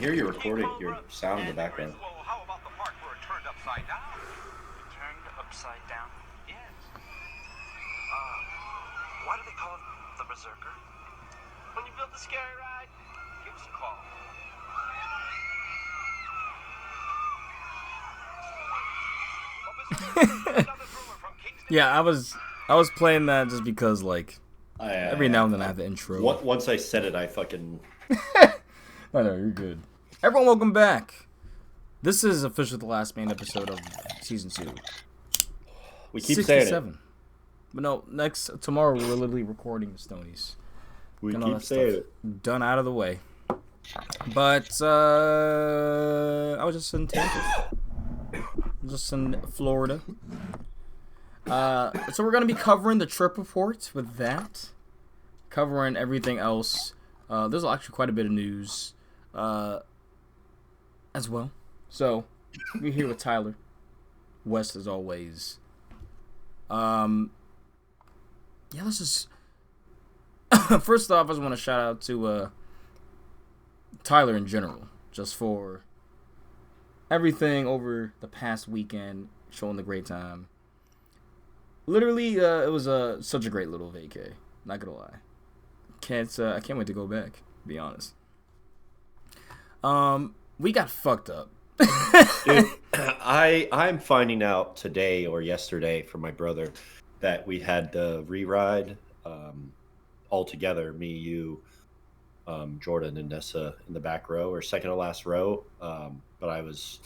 hear you recording your sound in the background. Well, how about the part where it turned upside down? Turned upside down? Yes. Why do they call it the Berserker? When you build the scary ride, give us a call. Yeah, I was playing that just because like every now and then I have the intro. Once I said it, I fucking. I know you're good. Everyone, welcome back. This is officially the last main episode of season 2. We keep saying it. But no, tomorrow we're literally recording the Stonies. We keep saying it. Done out of the way. But I was just in Tampa. Just in Florida. So we're gonna be covering the trip report with that. Covering everything else. There's actually quite a bit of news as well. So we're here with Tyler. West as always. Yeah, let's just first off, I just want to shout out to Tyler in general, just for everything over the past weekend, showing the great time. Literally, it was such a great little vacay. Not gonna lie, I can't wait to go back. To be honest, we got fucked up. Dude, I'm finding out today or yesterday from my brother that we had the re-ride all together. Me, you, Jordan, and Nessa in the back row or second to last row. But I was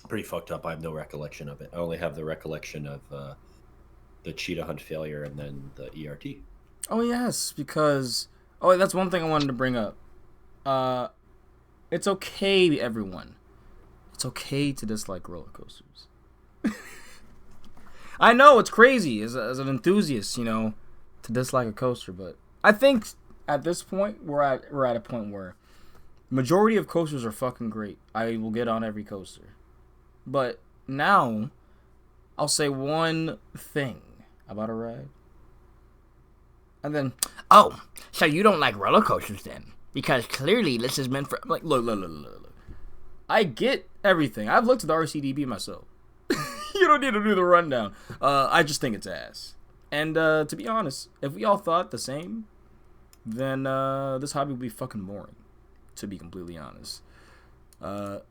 pretty fucked up. I have no recollection of it. I only have the recollection of the cheetah hunt failure and then the ERT. Oh yes, because that's one thing I wanted to bring up. It's okay, everyone. It's okay to dislike roller coasters. I know it's crazy as an enthusiast, to dislike a coaster, but I think at this point we're at a point where majority of coasters are fucking great. I will get on every coaster, but now I'll say one thing about a ride, and then so you don't like roller coasters then? Because clearly this is meant for like look. I get everything. I've looked at the RCDB myself. You don't need to do the rundown. I just think it's ass. And to be honest, if we all thought the same, then this hobby would be fucking boring. To be completely honest, there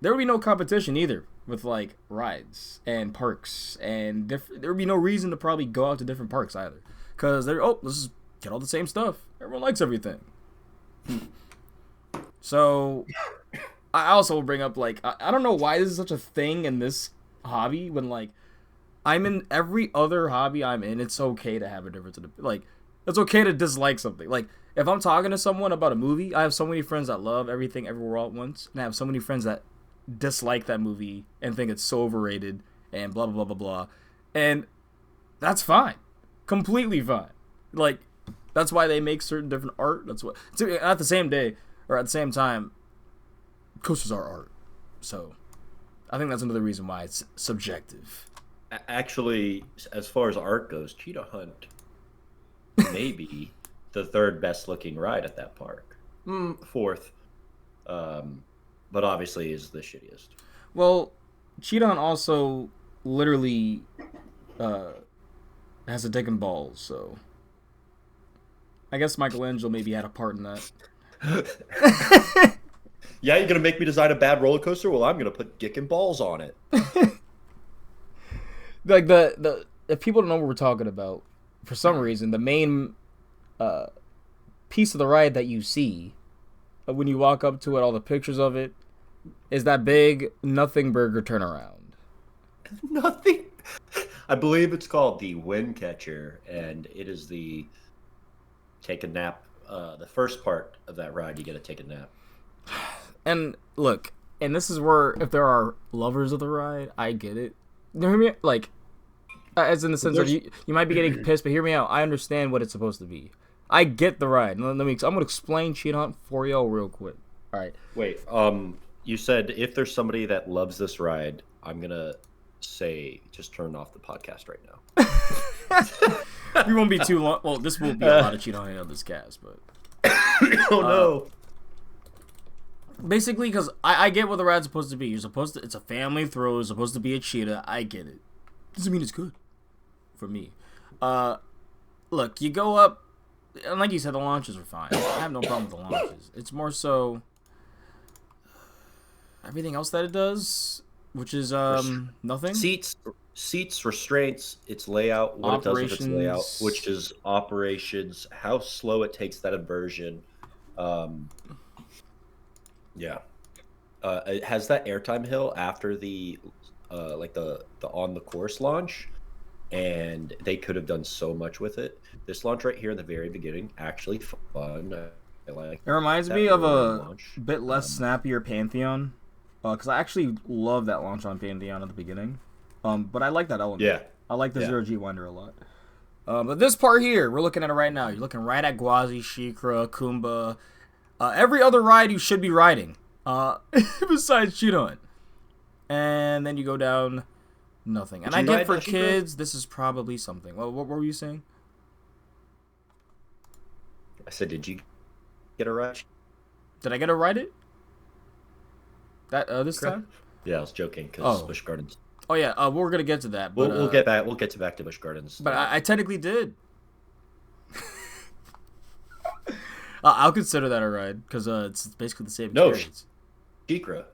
would be no competition either with like rides and parks, and there would be no reason to probably go out to different parks either, because let's just get all the same stuff. Everyone likes everything. So I also will bring up, like, I don't know why this is such a thing in this hobby when, like, I'm in every other hobby I'm in, it's okay to have a difference. Like, it's okay to dislike something. Like, if I'm talking to someone about a movie, I have so many friends that love Everything Everywhere All at Once, and I have so many friends that dislike that movie and think it's so overrated and blah, blah, blah, blah, blah. And that's fine. Completely fine. Like, that's why they make certain different art. That's what. At the same day, or at the same time, coasters are art. So I think that's another reason why it's subjective. Actually, as far as art goes, Cheetah Hunt may be the third best looking ride at that park. Fourth. But obviously is the shittiest. Well, Cheetah Hunt also literally has a dick and balls, so I guess Michelangelo maybe had a part in that. Yeah, you're gonna make me design a bad roller coaster? Well, I'm gonna put dick and balls on it. Like the if people don't know what we're talking about, for some reason, the main piece of the ride that you see when you walk up to it, all the pictures of it, is that big nothing burger turnaround. Nothing. I believe it's called the Wind Catcher, and it is the take a nap. The first part of that ride, you get to take a nap. And look, and this is where, if there are lovers of the ride, I get it. You hear me? Like, as in the sense of you might be getting pissed, but hear me out. I understand what it's supposed to be. I get the ride. I'm gonna explain Cheetah Hunt for y'all real quick. All right. Wait. You said if there's somebody that loves this ride, I'm gonna say just turn off the podcast right now. We won't be too long. Well, this will be a lot of Cheetah Hunt on this cast, but oh no. Basically, because I get what the ride's supposed to be. You're supposed to. It's a family throw. It's supposed to be a cheetah. I get it. Doesn't mean it's good for me. Look, you go up, and like you said, the launches are fine. I have no problem with the launches. It's more so everything else that it does, which is nothing. Seats, restraints, its layout, what it does with its layout, Operations. which is operations, how slow it takes that inversion. Yeah. It has that airtime hill after the like the on the course launch, and they could have done so much with it. This launch right here in the very beginning, actually fun. I like It reminds that me of rolling a launch. bit less snappier Pantheon, because I actually love that launch on Pantheon at the beginning. But I like that element. Yeah. I like the Yeah. 0G winder a lot. But this part here, we're looking at it right now. You're looking right at Gwazi, Shikra, Kumba, every other ride you should be riding, besides Cheetah Hunt. And then you go down, nothing. And Did I you get ride for Shikra? kids, this is probably something. Well, what were you saying? I said, did you get a ride? Did I get to ride it? That this time? Yeah, I was joking because Oh. Busch Gardens. Oh yeah, we're gonna get to that. But, We'll get back. We'll get to back to Busch Gardens. But I technically did. I'll consider that a ride because it's basically the same No, experience. Shikra.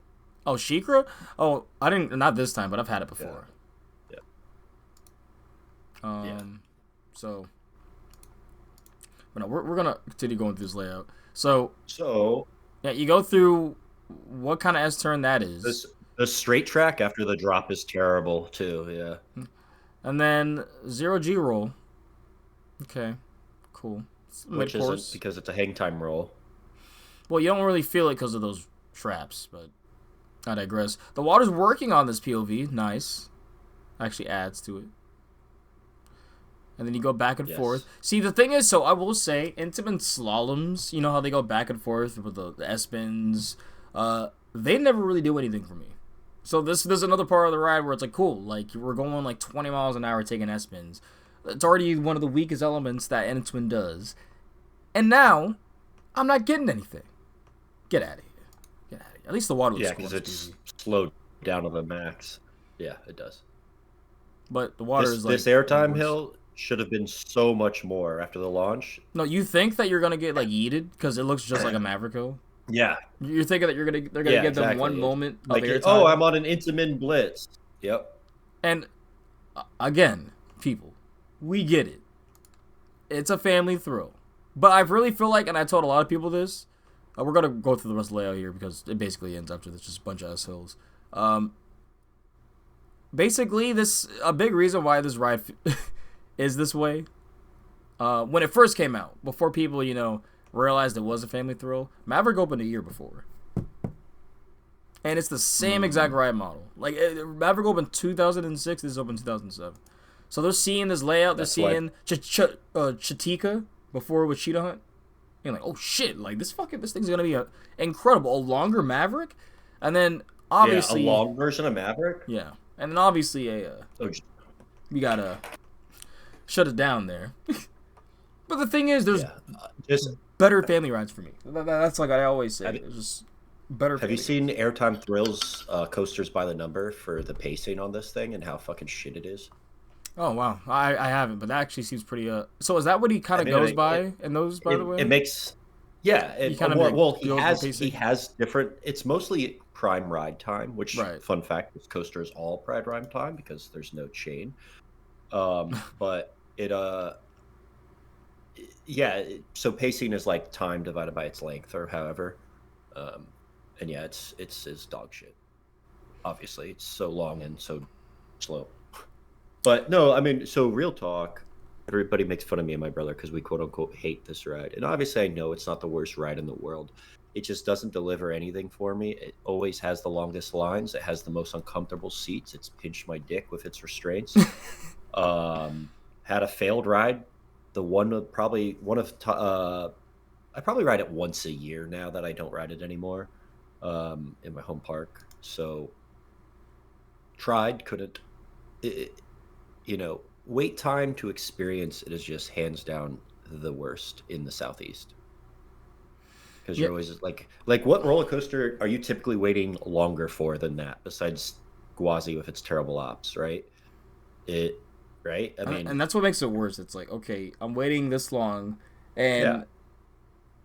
Oh, Shikra? Oh, I didn't. Not this time, but I've had it before. Yeah. So, but no, we're gonna continue going through this layout. So So yeah, you go through what kind of S turn that is, the straight track after the drop is terrible too. Yeah. and then 0G roll. Okay, cool. Which Mid-course. isn't because it's a hang time roll. Well, you don't really feel it because of those traps, but I digress. The water's working on this POV. Nice. Actually adds to it. And then you go back and Yes. forth. See, the thing is, so I will say, intimate slaloms, you know how they go back and forth with the S-spins? They never really do anything for me. So there's another part of the ride where it's like, cool, like, we're going like 20 miles an hour taking S-spins. It's already one of the weakest elements that N-Twin does. And now, I'm not getting anything. Get out of here. Get out of here. At least the water looks Yeah, cool. because It's it's easy. slowed down to the max. Yeah, it does. But the water This, is like... this airtime worse. hill should have been so much more after the launch. No, you think that you're going to get, like, yeeted? Because it looks just like a Maverick Hill? Yeah. You're thinking that they're gonna give them one moment of Like, airtime? oh, I'm on an Intamin blitz. Yep. And again, people, we get it. It's a family thrill, but I really feel like, and I told a lot of people this. We're gonna go through the rest of the layout here because it basically ends after this, just a bunch of S hills. Basically, this a big reason why this ride is this way. When it first came out, before people realized it was a family thrill, Maverick opened a year before. And it's the same exact ride model. Like, Maverick opened 2006, this opened 2007. So they're seeing this layout, they're seeing Chatika before with Cheetah Hunt. You're like, oh shit, like, this thing's gonna be incredible. A longer Maverick? And then, obviously... Yeah, a long version of Maverick? Yeah. And then, obviously, we gotta shut it down there. But the thing is, there's just better family rides for me. That's like I always say. It's just better. Have you seen Airtime Thrills coasters by the number for the pacing on this thing and how fucking shit it is? Oh wow, I haven't, but that actually seems pretty. So is that what he kind of goes by in those? By the way, it makes He has different. It's mostly prime ride time, which fun fact, this coaster is all prime ride time because there's no chain. But so pacing is like time divided by its length or however. And yeah, it's dog shit. Obviously, it's so long and so slow. But no, I mean, so real talk, everybody makes fun of me and my brother because we quote unquote hate this ride. And obviously I know it's not the worst ride in the world. It just doesn't deliver anything for me. It always has the longest lines. It has the most uncomfortable seats. It's pinched my dick with its restraints. Had a failed ride. I probably ride it once a year now that I don't ride it anymore in my home park. So tried, couldn't. Wait time to experience it is just hands down the worst in the Southeast. because Yeah, you're always like what roller coaster are you typically waiting longer for than that? Besides Gwazi with its terrible ops, right? It right? I mean, and that's what makes it worse. It's like, okay, I'm waiting this long, yeah, and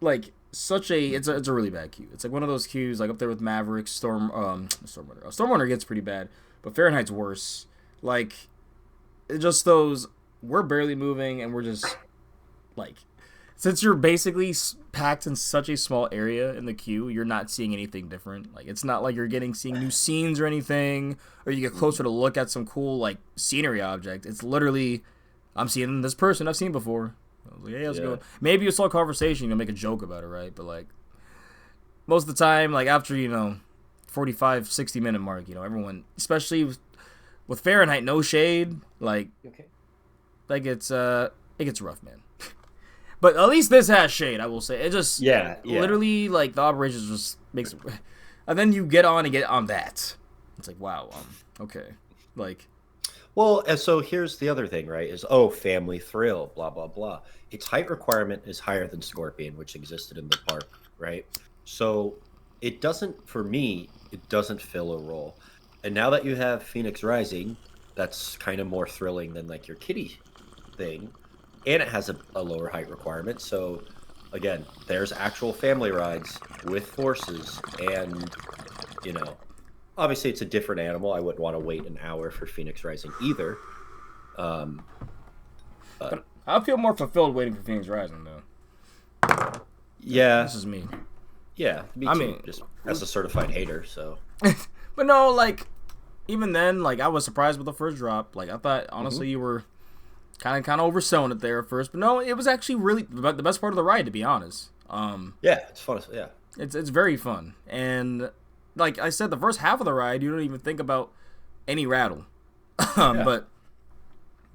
like such a it's a really bad queue. It's like one of those queues like up there with Maverick, Stormrunner. Stormrunner gets pretty bad, but Fahrenheit's worse. Like it just those we're barely moving and we're just like since you're basically packed in such a small area in the queue, you're not seeing anything different. Like it's not like you're seeing new scenes or anything, or you get closer to look at some cool like scenery object. It's literally I'm seeing this person I've seen before. I was like, hey, how's it yeah. going? Maybe you saw a conversation, you'll make a joke about it, right? But like most of the time, like after 45, 60 minute mark, everyone, especially with Fahrenheit, no shade, Okay. like it gets rough, man. But at least this has shade, I will say. It just Yeah, yeah. literally like the operations just makes it, and then you get on that. It's like wow, okay, like Well, and so here's the other thing, right? Is family thrill, blah blah blah. Its height requirement is higher than Scorpion, which existed in the park, right? So it doesn't, for me, it doesn't fill a role. And now that you have Phoenix Rising, that's kind of more thrilling than like your kitty thing, and it has a lower height requirement. So again, there's actual family rides with horses, and you know, obviously it's a different animal. I wouldn't want to wait an hour for Phoenix Rising either. Um, but I feel more fulfilled waiting for Phoenix Rising though. yeah, This is me. yeah, me I too. mean- Just as a certified hater, so But no, like even then, like I was surprised with the first drop. Like I thought honestly you were kind of overselling it there at first, but no, it was actually really the best part of the ride, to be honest. yeah, it's fun. Yeah, It's very fun, and like I said, the first half of the ride you don't even think about any rattle. Yeah. But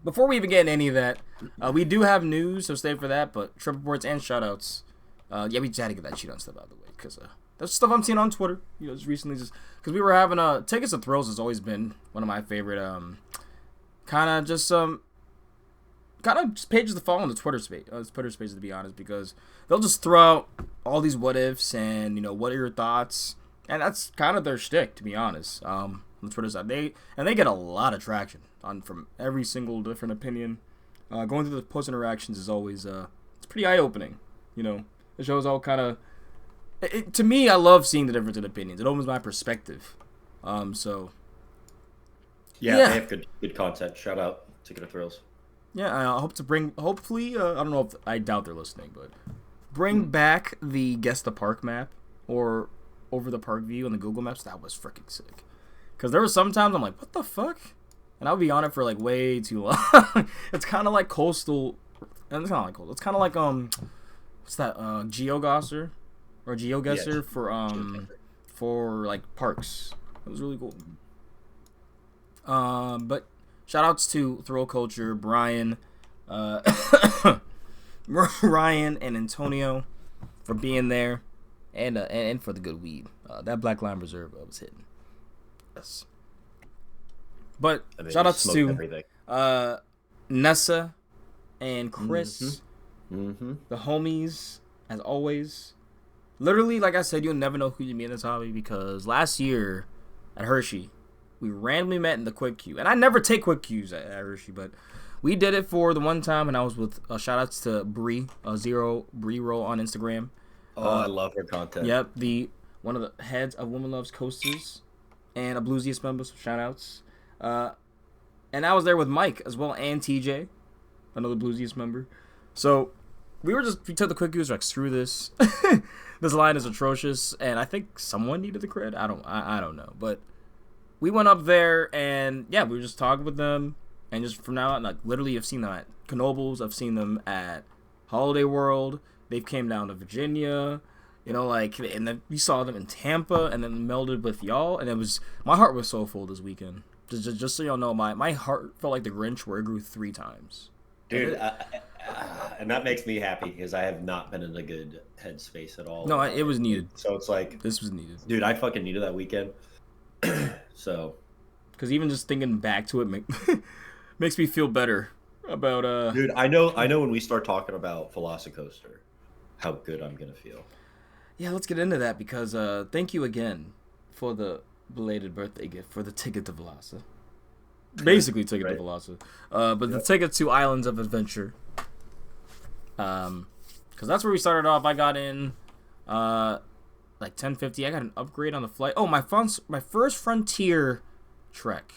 before we even get into any of that, we do have news, so stay for that. But trip reports and shoutouts. Yeah, we just had to get that cheat on stuff out of the way because that's stuff I'm seeing on Twitter. Just recently, just because we were having tickets to thrills has always been one of my favorite kind of just pages to follow on the Twitter space to be honest, because they'll just throw out all these what ifs and what are your thoughts, and that's kind of their shtick, to be honest. On the Twitter side, they get a lot of traction from every single different opinion. Going through the post interactions is always it's pretty eye opening. It shows all kind of. To me, I love seeing the difference in opinions. It opens my perspective. So yeah, Yeah. they have good content. Shout out Ticket of Thrills. yeah, I hope to bring. Hopefully, I don't know if I doubt they're listening, but bring back the guess the park map or over the park view on the Google Maps. That was freaking sick. Because there were sometimes I'm like, what the fuck, and I'll be on it for like way too long. It's kind of like coastal, and it's not like coastal. It's kind of like what's that? GeoGuessr or GeoGuessr for like parks. It was really cool. But shout outs to Thrill Culture, Brian, Ryan, and Antonio for being there, and for the good weed. That Black Line Reserve was hitting. Yes. But I mean, shout we outs smoked to everything. Nessa and Chris, Mm-hmm. the homies, as always. Literally, like I said, you'll never know who you meet in this hobby, because last year at Hershey, we randomly met in the quick queue. And I never take quick queues at Hershey, but we did it for the one time, and I was with shout outs to Bree, Zero Bree Roll on Instagram. Oh, I love her content. Yep, one of the heads of Woman Loves Coasters and a Bluesiest member, so shout outs. And I was there with Mike as well, and TJ, another Bluesiest member. So we took the quick queues, like, screw this. This line is atrocious, and I think someone needed the cred. I don't know, but we went up there, and yeah, we were just talking with them, and just from now on, like, literally, I've seen them at Knoebels, I've seen them at Holiday World. They came down to Virginia, and then we saw them in Tampa, and then melded with y'all, and my heart was so full this weekend. Just so y'all know, my heart felt like the Grinch, where it grew 3 times. Dude, and that makes me happy because I have not been in a good headspace at all. No, it was needed. So it's like, This was needed. dude, I fucking needed that weekend. So, Because even just thinking back to it makes me feel better about. dude, I know when we start talking about Velocicoaster, how good I'm gonna feel. yeah, let's get into that because thank you again for the belated birthday gift for the ticket to Velasa. Basically, ticket to Right. Velasa. But the ticket to Islands of Adventure. Because that's where we started off. I got in like 10:50. I got an upgrade on the flight. Oh, my first Frontier trek.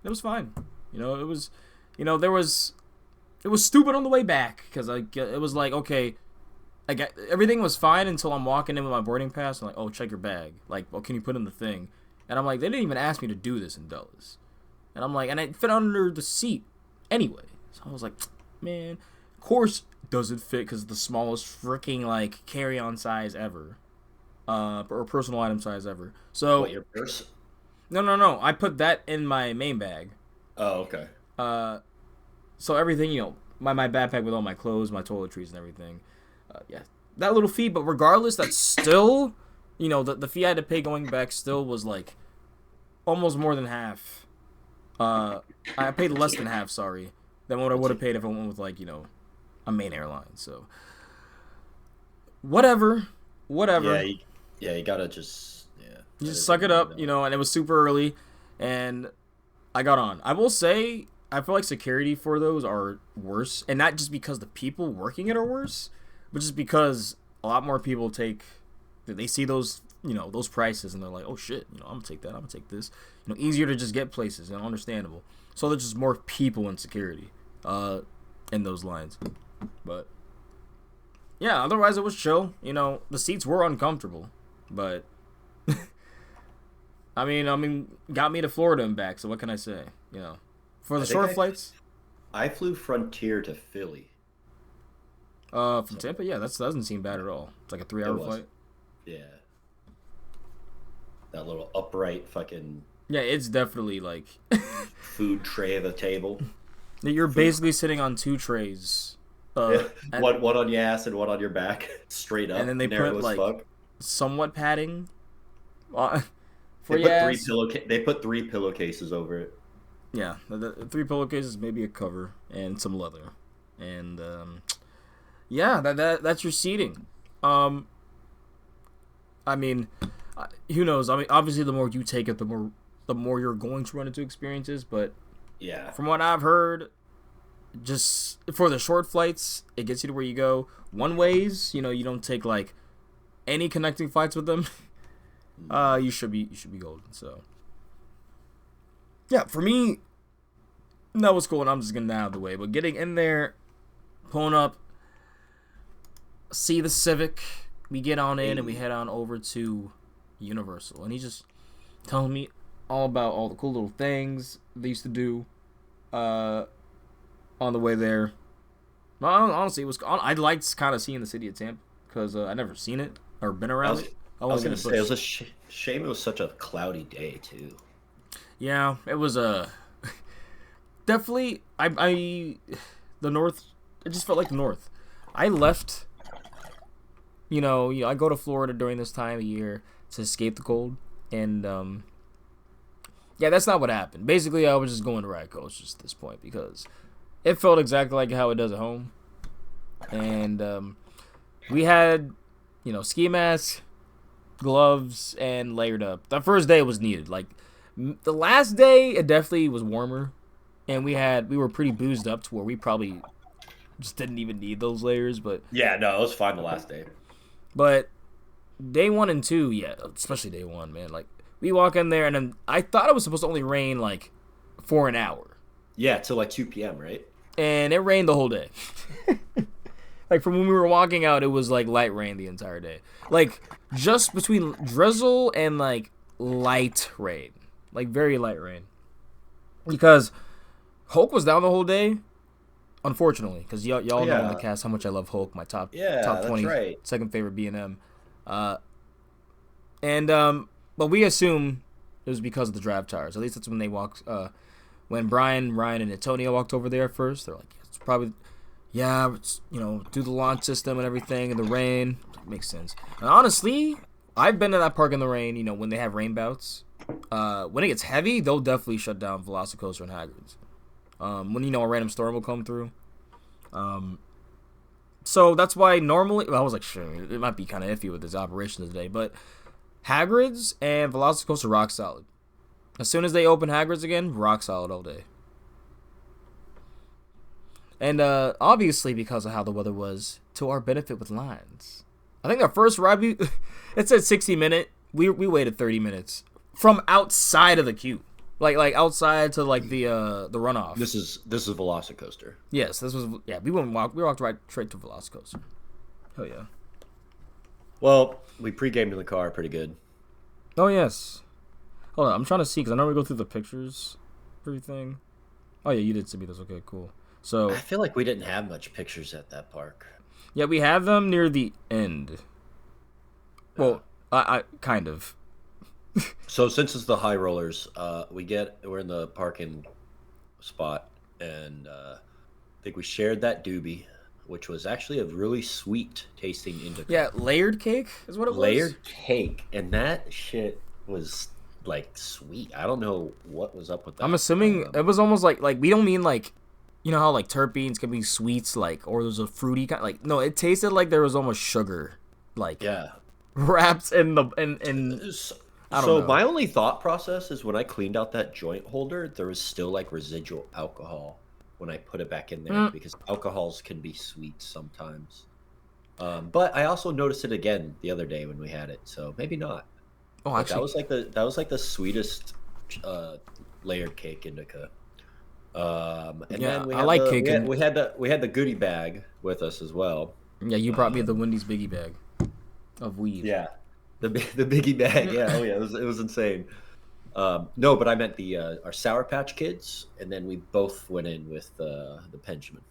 It was fine. It was, it was stupid on the way back because it was like, okay, everything was fine until I'm walking in with my boarding pass. I'm like, oh, check your bag. Like, well, can you put in the thing? And I'm like, they didn't even ask me to do this in Dulles. And I'm like, and it fit under the seat anyway. So I was like, man, of course doesn't fit because it's the smallest freaking like carry-on size ever, or personal item size ever. So What, your purse? no, I put that in my main bag. Oh, okay. So everything, my backpack with all my clothes, my toiletries, and everything. Yeah, that little fee. But regardless, that's still, the fee I had to pay going back still was like almost more than half. I paid less than half, sorry, than what I would have paid if I went with like, a main airline. So whatever. You gotta just You just suck it up, and it was super early, and I got on. I will say, I feel like security for those are worse, and not just because the people working it are worse, but just because a lot more people they see those, those prices, and they're like, oh shit, I'm gonna take that, I'm gonna take this. Easier to just get places, and understandable. So there's just more people in security, in those lines. But yeah, otherwise it was chill. The seats were uncomfortable, but I mean, got me to Florida and back. So what can I say? For the short flights. I flew Frontier to Philly. From Tampa, yeah, that doesn't seem bad at all. It's like a 3-hour flight. Yeah. That little upright fucking. Yeah, it's definitely like food tray of a table. You're basically sitting on two trays. One on your ass and one on your back, straight up. And then they put like somewhat padding. They put 3 pillowcases over it. Yeah, the 3 pillowcases, maybe a cover and some leather, and yeah, that's your seating. I mean, who knows? I mean, obviously, the more you take it, the more you're going to run into experiences. But yeah, from what I've heard, just for the short flights, it gets you to where you go. One ways, you don't take like any connecting flights with them. You should be golden. So yeah, for me, that was cool, and I'm just getting out of the way. But getting in there, pulling up, see the Civic, we get on in and we head on over to Universal, and he's just telling me all about all the cool little things they used to do on the way there. Well, honestly, I liked kind of seeing the city of Tampa because I never seen it or been around it. I was gonna say it was a shame it was such a cloudy day too. Yeah, it was definitely the North. It just felt like the North. I left. I go to Florida during this time of year to escape the cold, and yeah, that's not what happened. Basically, I was just going to ride coasters at this point because it felt exactly like how it does at home, and we had ski masks, gloves, and layered up. The first day was needed. Like the last day, it definitely was warmer, and we were pretty boozed up to where we probably just didn't even need those layers. But yeah, no, it was fine the last day. But day 1 and 2, yeah, especially day 1, man. Like we walk in there, and then I thought it was supposed to only rain like for an hour. Yeah, till like 2 p.m., right? And it rained the whole day. Like from when we were walking out, it was like light rain the entire day. Like just between drizzle and like light rain, like very light rain. Because Hulk was down the whole day, unfortunately. Because y'all know in the cast how much I love Hulk, my top 20, right. second favorite B&M. But we assume it was because of the draft tires. At least that's when they walked. When Brian, Ryan, and Antonio walked over there first, they're like, it's probably. Yeah, it's, do the launch system and everything in the rain. Makes sense. And honestly, I've been to that park in the rain, when they have rain bouts. When it gets heavy, they'll definitely shut down Velocicoaster and Hagrid's. When, a random storm will come through. So that's why normally, well, I was like, sure, it might be kind of iffy with this operation today, but Hagrid's and Velocicoaster are rock solid. As soon as they open Hagrid's again, rock solid all day. And obviously, because of how the weather was, to our benefit with lines. I think our first ride, it said 60-minute. We waited 30 minutes from outside of the queue, like outside to like the runoff. This is Velocicoaster. Yes, this was We walked right straight to Velocicoaster. Hell yeah. Well, we pre-gamed in the car pretty good. Oh yes. Hold on, I'm trying to see because I normally go through the pictures, everything. Oh yeah, you did send me those. Okay, cool. So I feel like we didn't have much pictures at that park. yeah, we have them near the end. Well, I kind of. So since it's the high rollers, we're in the parking spot, and I think we shared that doobie, which was actually a really sweet tasting indica. Yeah, layered cake is what it was. Layered cake, and that shit was like sweet. I don't know what was up with that. I'm assuming it was almost like we don't mean like, you know how like terpenes can be sweets like, or there's a fruity kind, like no, it tasted like there was almost sugar, like yeah, wrapped in the in. I don't know. My only thought process is when I cleaned out that joint holder, there was still like residual alcohol when I put it back in there because alcohols can be sweet sometimes. But I also noticed it again the other day when we had it, so maybe not. Oh, But actually, that was like the sweetest layered cake indica. And yeah, then I like cake. We had the goodie bag with us as well. Yeah, you brought me the Wendy's biggie bag of weed. Yeah, the biggie bag. Yeah, oh yeah, it was insane. No, but I meant our Sour Patch Kids, and then we both went in with the Benjamin.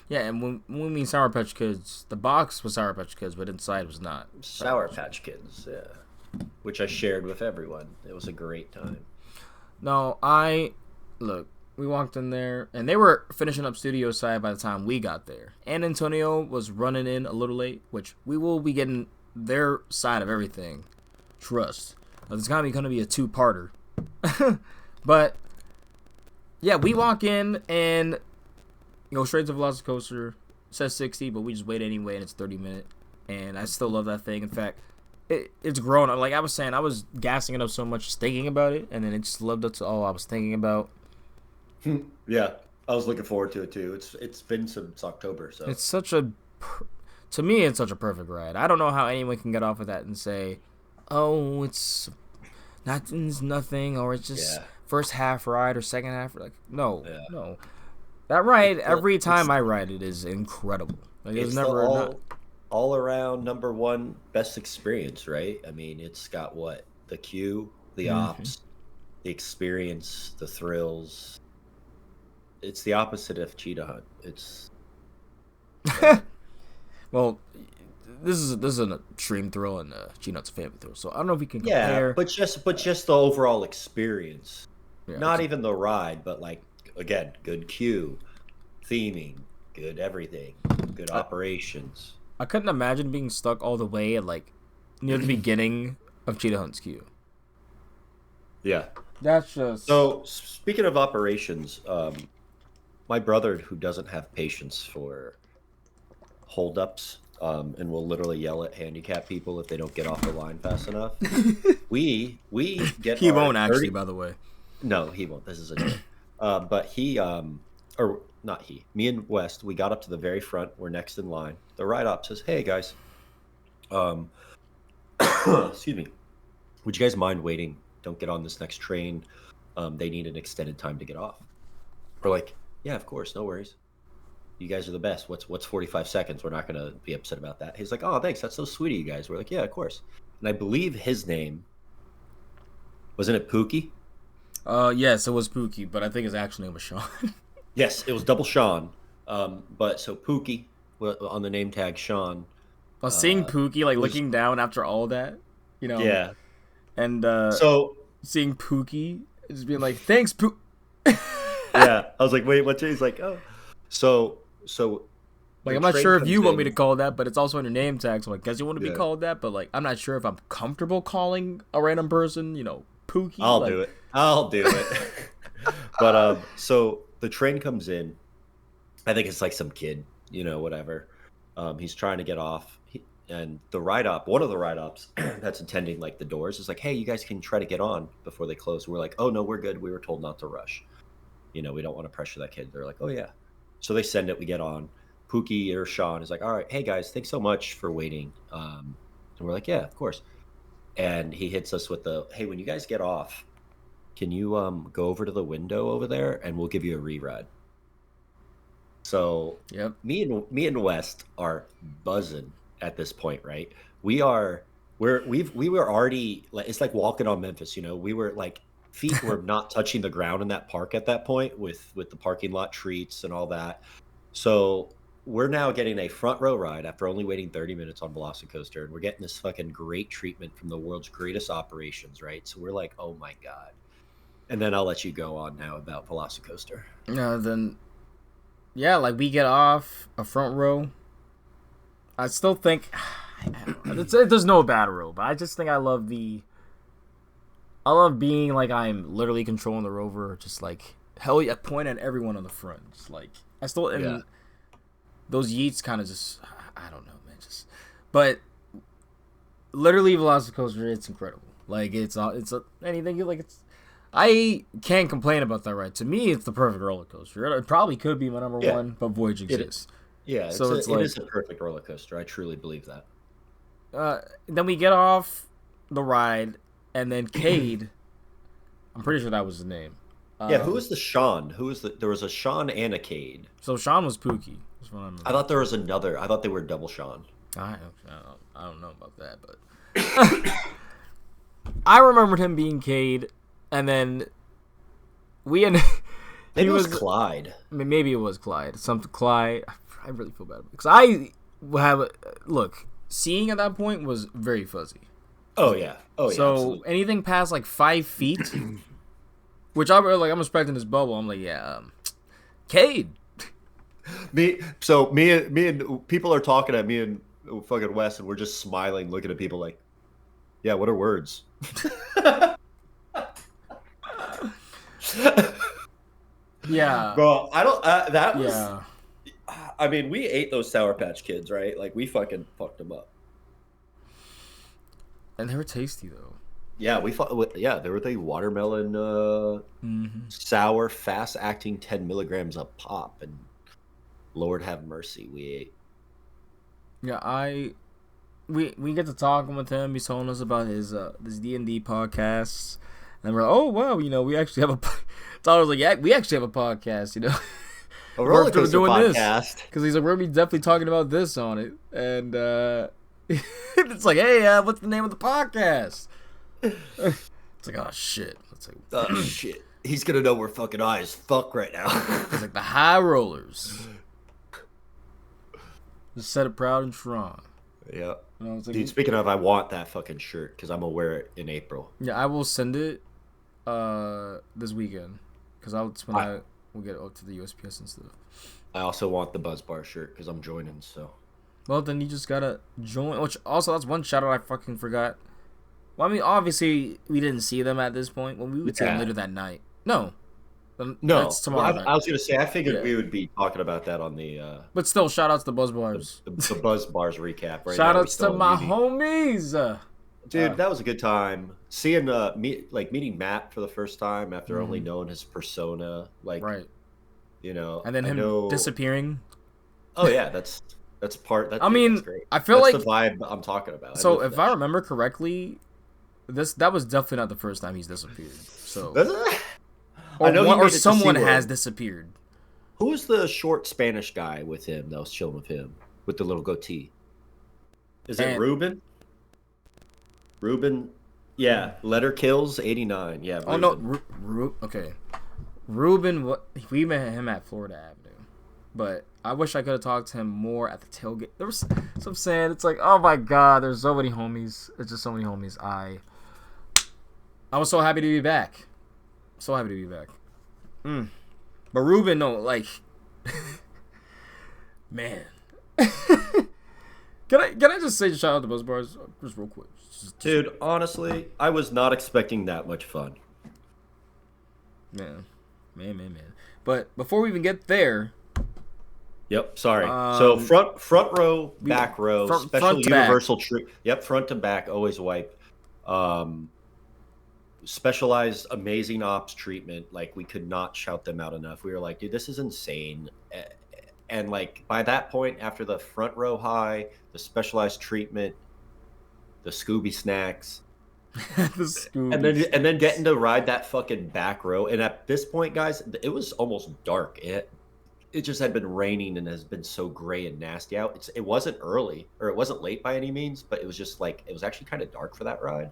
Yeah, and when we mean Sour Patch Kids, the box was Sour Patch Kids, but inside was not. Sour Patch Kids, yeah, which I shared with everyone. It was a great time. No, look. We walked in there, and they were finishing up studio side by the time we got there. And Antonio was running in a little late, which we will be getting their side of everything. Trust. It's going to be a two-parter. But, yeah, we walk in and go straight to Velocicoaster. It says 60, but we just wait anyway, and it's 30-minute. And I still love that thing. In fact, it's grown. Like I was saying, I was gassing it up so much just thinking about it, and then it just lived up to all I was thinking about. Yeah, I was looking forward to it too. It's been since October, so it's such a, to me, it's such a perfect ride. I don't know how anyone can get off of that and say, "Oh, it's nothing," or it's just first half ride or second half. Like, no. That ride every time I ride it is incredible. Like, it's never all around number one best experience, right? I mean, it's got the queue, the ops, the experience, the thrills. It's the opposite of Cheetah Hunt. It's well, this is an extreme thrill and Cheetah Hunt's a family thrill. So I don't know if we can compare. Yeah, but just the overall experience, Yeah, not even the ride, but like again, good queue, theming, good everything, good operations. I couldn't imagine being stuck all the way at like near the beginning of Cheetah Hunt's queue. Yeah. That's just So speaking of operations, my brother, who doesn't have patience for holdups, and will literally yell at handicapped people if they don't get off the line fast enough. we get. He won't actually, by the way. No, he won't. This is a joke. But he, or not he, me and West, we got up to the very front. We're next in line. The ride op says, "Hey guys, excuse me, would you guys mind waiting? Don't get on this next train. They need an extended time to get off." We're like, "Yeah, of course, no worries. You guys are the best. What's 45 seconds? We're not gonna be upset about that." He's like, "Oh, thanks. That's so sweet of you guys." We're like, "Yeah, of course." And I believe his name wasn't it Pookie? Yes, it was Pookie, but I think his actual name was Sean. Yes, it was double Sean. But so Pookie on the name tag Sean. Seeing Pookie like looking down after all that, you know. Yeah. And so seeing Pookie just being like, "Thanks, Pookie." Yeah, I was like, "Wait, what's it?" He's like, "Oh." So like, I'm not sure if you want me to call that, but it's also on your name tag, so I guess you want to be called that, but like, I'm not sure if I'm comfortable calling a random person, you know, Pookie. I'll do it. But so the train comes in. I think it's like some kid, you know, whatever. He's trying to get off, and the one of the ride ups that's attending like the doors is like, "Hey, you guys can try to get on before they close." We're like, "Oh no, we're good. We were told not to rush. We don't want to pressure that kid." They're like, "Oh yeah." So they send it. We get on. Pookie or Sean is like, "All right, hey guys, thanks so much for waiting." And we're like, "Yeah, of course." And he hits us with the, "Hey, when you guys get off, can you go over to the window over there and we'll give you a re-ride." So Yep. me and West are buzzing at this point, right? We were already like, it's like walking on Memphis, we were like, feet were not touching the ground in that park at that point with the parking lot treats and all that. So we're now getting a front row ride after only waiting 30 minutes on Velocicoaster, and we're getting this fucking great treatment from the world's greatest operations, right? So we're like, oh my God. And then I'll let you go on now about Velocicoaster. Then, yeah, like we get off a front row. I still think there's no bad row, but I just think I love being like I'm literally controlling the rover, just like hell yeah, point at everyone on the front. Just like I still and those yeets kind of just I don't know, man. But literally Velocicoaster, it's incredible. Like it's anything like it's. I can't complain about that ride. To me, it's the perfect roller coaster. It probably could be my number one, but Voyage exists. Yeah, so it is a perfect roller coaster. I truly believe that. Then we get off the ride, and then Cade, I'm pretty sure that was his name. Yeah, who was the Sean? There was a Sean and a Cade. So Sean was Pookie. I thought there was another. I thought they were double Sean. I don't know about that, but I remembered him being Cade, and then maybe it was Clyde. Maybe it was Clyde. Clyde. I really feel bad because I have seeing at that point was very fuzzy. Oh yeah. So absolutely. Anything past like 5 feet, which I'm respecting this bubble. I'm like, yeah, Cade. Me and people are talking at me and fucking Wes, and we're just smiling, looking at people like, yeah, what are words? Yeah, bro. I don't. That was. Yeah. I mean, we ate those Sour Patch Kids, right? Like we fucking fucked them up. And they were tasty though. Yeah, they were the watermelon, sour, fast-acting 10 milligrams a pop, and Lord have mercy, we ate. Yeah, we get to talking with him. He's telling us about his D&D podcasts, and we're like, oh wow, we actually have a. Tyler's like, yeah, we actually have a podcast, A roller coaster podcast. Because he's like, we're gonna be definitely talking about this on it, and it's like, hey, what's the name of the podcast? It's like, oh shit. It's like, oh shit. He's gonna know we're fucking high as fuck right now. It's like the high rollers. Just said it proud and strong. Yeah. Like, dude, speaking of, I want that fucking shirt because I'm gonna wear it in April. Yeah, I will send it this weekend because that's when I will get up to the USPS and stuff. I also want the Buzz Bar shirt because I'm joining. So. Well, then you just gotta join. Which also, that's one shout out I fucking forgot. Well, I mean, obviously we didn't see them at this point. Well, we would see them later that night. No, that's tomorrow. Well, I was gonna say I figured we would be talking about that on the. But still, shout outs to Buzz Bars. The Buzz Bars recap. Right. Shout outs to my homies. Dude, that was a good time. Seeing meeting Matt for the first time after only knowing his persona, right. And then him disappearing. Oh yeah, that's part. I mean, that's great. I feel that's like the vibe I'm talking about. So if I remember correctly, that was definitely not the first time he's disappeared. So or someone has disappeared. Who was the short Spanish guy with him that was chilling with him with the little goatee? Is it Ruben? Ruben, yeah. Letter kills 89. Yeah. Ruben. Oh no, okay. Ruben, we met him at Florida Avenue, but I wish I could have talked to him more at the tailgate. There was some saying it's like, oh my god, there's so many homies. It's just so many homies. I was so happy to be back. So happy to be back. But Ruben, no, like, man. Can I just say shout out to Buzz Bars just real quick? Dude, honestly, I was not expecting that much fun. Man. But before we even get there, Yep. Sorry. So front row, we- back row, front special to back. universal treat. Yep. Front to back, always wipe. Um, Specialized amazing ops treatment. Like we could not shout them out enough. We were like, dude, this is insane. And like by that point, after the front row high, the specialized treatment, the Scooby snacks, The Scooby. and then getting to ride that fucking back row. And at this point, guys, it was almost dark. It just had been raining and has been so gray and nasty out. It wasn't early or it wasn't late by any means, but it was just like it was actually kind of dark for that ride.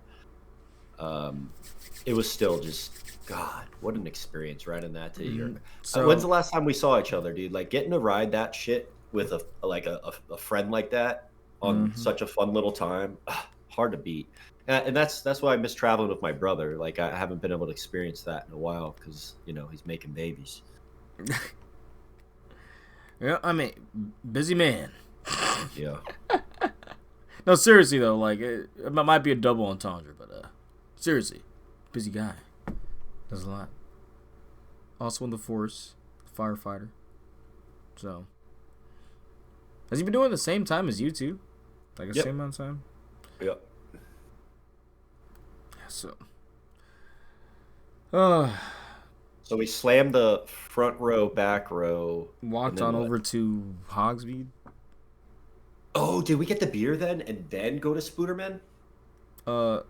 It was still just God, what an experience riding that to your. So- When's the last time we saw each other, dude? Like getting to ride that shit with a friend like that on such a fun little time, hard to beat. And that's why I miss traveling with my brother. Like I haven't been able to experience that in a while because he's making babies. Yeah, I mean, busy man. Yeah. No, seriously though, like it might be a double entendre, but seriously, busy guy. Does a lot. Also in the force, firefighter. So, has he been doing the same time as you two? Like the Yep. same amount of time? Yep. So, So we slammed the front row, back row. walked and then on what? over to Hogsmeade. Oh, did we get the beer then and then go to Spooderman? I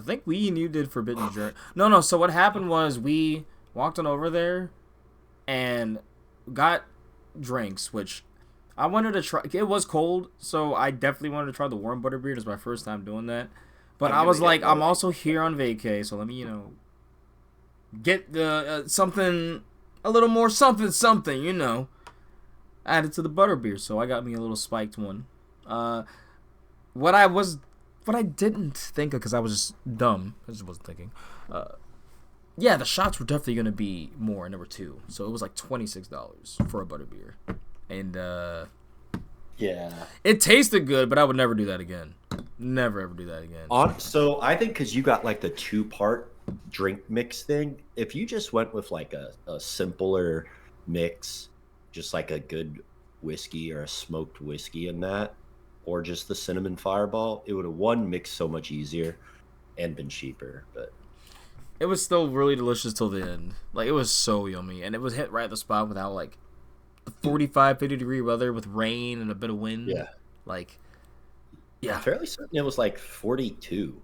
think we and you did Forbidden Journey. No. So what happened was we walked on over there and got drinks, which I wanted to try. It was cold, so I definitely wanted to try the warm butterbeer. It was my first time doing that. But I was like, I'm also here on vacay, so let me, get the something, a little more something, added to the butterbeer. So I got me a little spiked one. What I didn't think of, because I was just dumb, I just wasn't thinking. Yeah, the shots were definitely gonna be more in number 2, so it was like $26 for a butterbeer, and Yeah. it tasted good, but I would never do that again. Never ever do that again. So I think because you got like the 2-part drink mix thing, if you just went with like a simpler mix, just like a good whiskey or a smoked whiskey in that, or just the cinnamon fireball, it would have mixed so much easier and been cheaper. But It was still really delicious till the end. Like, it was so yummy, and it was hit right at the spot without like 45, 50 degree weather with rain and a bit of wind. yeah, Like, yeah. I'm fairly certain it was like 42.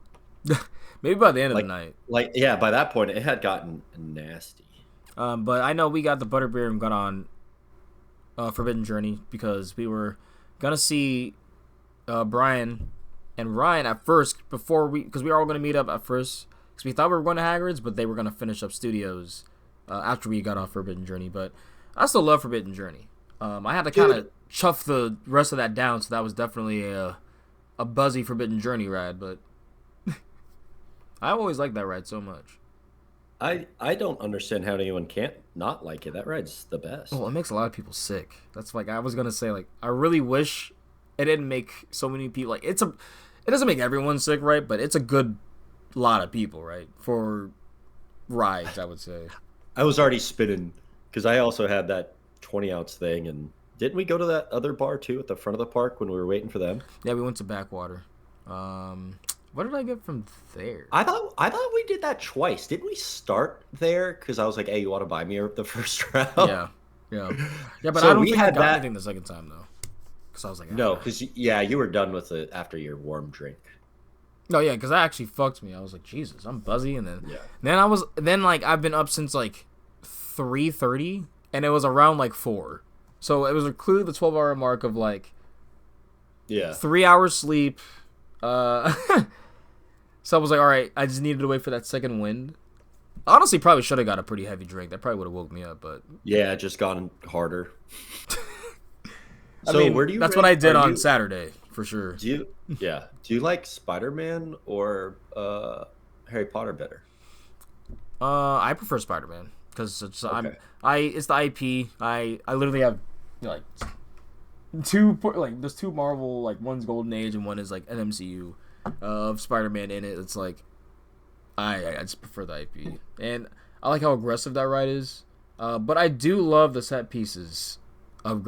Maybe by the end of the night. Like, yeah, by that point it had gotten nasty. But I know we got the butterbeer and got on Forbidden Journey because we were gonna see Brian and Ryan at first because we were all gonna meet up at first because we thought we were going to Hagrid's, but they were gonna finish up Studios after we got off Forbidden Journey. But I still love Forbidden Journey. I had to kind of chuff the rest of that down, so that was definitely a buzzy Forbidden Journey ride. But I always liked that ride so much. I don't understand how anyone can't not like it. That ride's the best. Well, it makes a lot of people sick. That's like I was gonna say. Like, I really wish it didn't make so many people like it doesn't make everyone sick, right? But it's a good lot of people, right? For rides, I would say. I was already spinning because I also had that 20-ounce thing, and didn't we go to that other bar too at the front of the park when we were waiting for them? Yeah, we went to Backwater. What did I get from there? I thought we did that twice. Didn't we start there? Because I was like, "Hey, you want to buy me the first round?" Yeah. But So I don't we think I had got that- anything the second time though, because I was like, No, because you were done with it after your warm drink. No, yeah, because that actually fucked me. I was like, Jesus, I'm buzzy, and then Yeah. like I've been up since like 3:30, and it was around like 4, so it was clearly the 12-hour mark of like Yeah. 3 hours sleep. So I was like, all right, I just needed to wait for that second wind. Honestly, probably should have got a pretty heavy drink. That probably would have woke me up, but Yeah, it just gotten harder. I mean, where do you? that's what I did are on you- Saturday for sure. Do you? Yeah. Do you like Spider-Man or Harry Potter better? I prefer Spider-Man because it's Okay. it's the IP. I literally have like there's 2 Marvel, like one's Golden Age and one is like an MCU of Spider-Man in it. It's like I just prefer the IP, and I like how aggressive that ride is. But I do love the set pieces of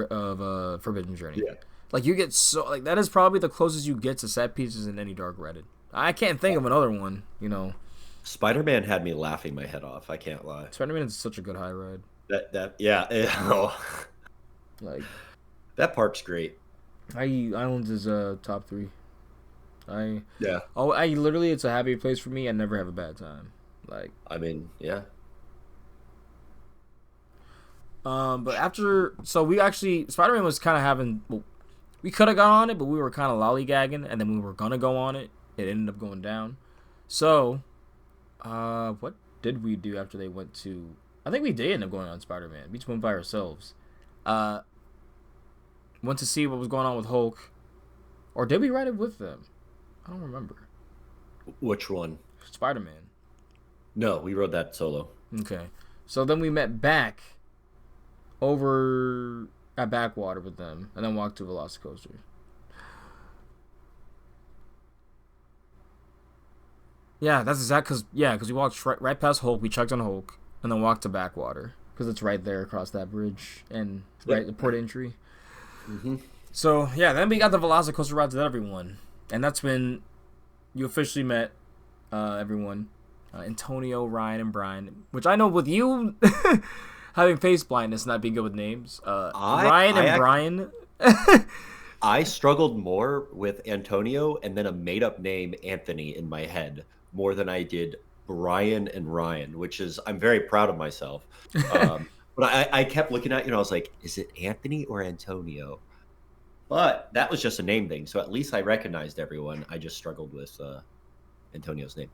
Forbidden Journey. Yeah. Like you get so like that is probably the closest you get to set pieces in any Dark Reddit. I can't think of another one. You know, Spider-Man had me laughing my head off. I can't lie. Spider-Man is such a good high ride. Yeah. Like That park's great. Islands is top 3. Yeah. I literally it's a happy place for me. I never have a bad time. Like I mean, yeah. but after so we actually Spider-Man was kind of having well, we could have gone on it, but we were kind of lollygagging, and then we were gonna go on it. It ended up going down. So, what did we do after they went to? I think we did end up going on Spider-Man. We just went by ourselves. Went to see what was going on with Hulk, or did we ride it with them? I don't remember. Which one? Spider-Man. No, we rode that solo. Okay, so then we met back over at Backwater with them, and then walked to Velocicoaster. Yeah, that's exact. Cause we walked right past Hulk. We checked on Hulk, and then walked to Backwater because it's right there across that bridge and right the port entry. Mm-hmm. So yeah, then we got the Velocicoaster rides with everyone, and that's when you officially met everyone, Antonio, Ryan, and Brian. Which I know with you having face blindness, and not being good with names. Ryan and Brian. I struggled more with Antonio and then a made-up name Anthony in my head more than I did Brian and Ryan, which is I'm very proud of myself. But I kept looking at you and I was like, is it Anthony or Antonio? But that was just a name thing, so at least I recognized everyone. I just struggled with Antonio's name.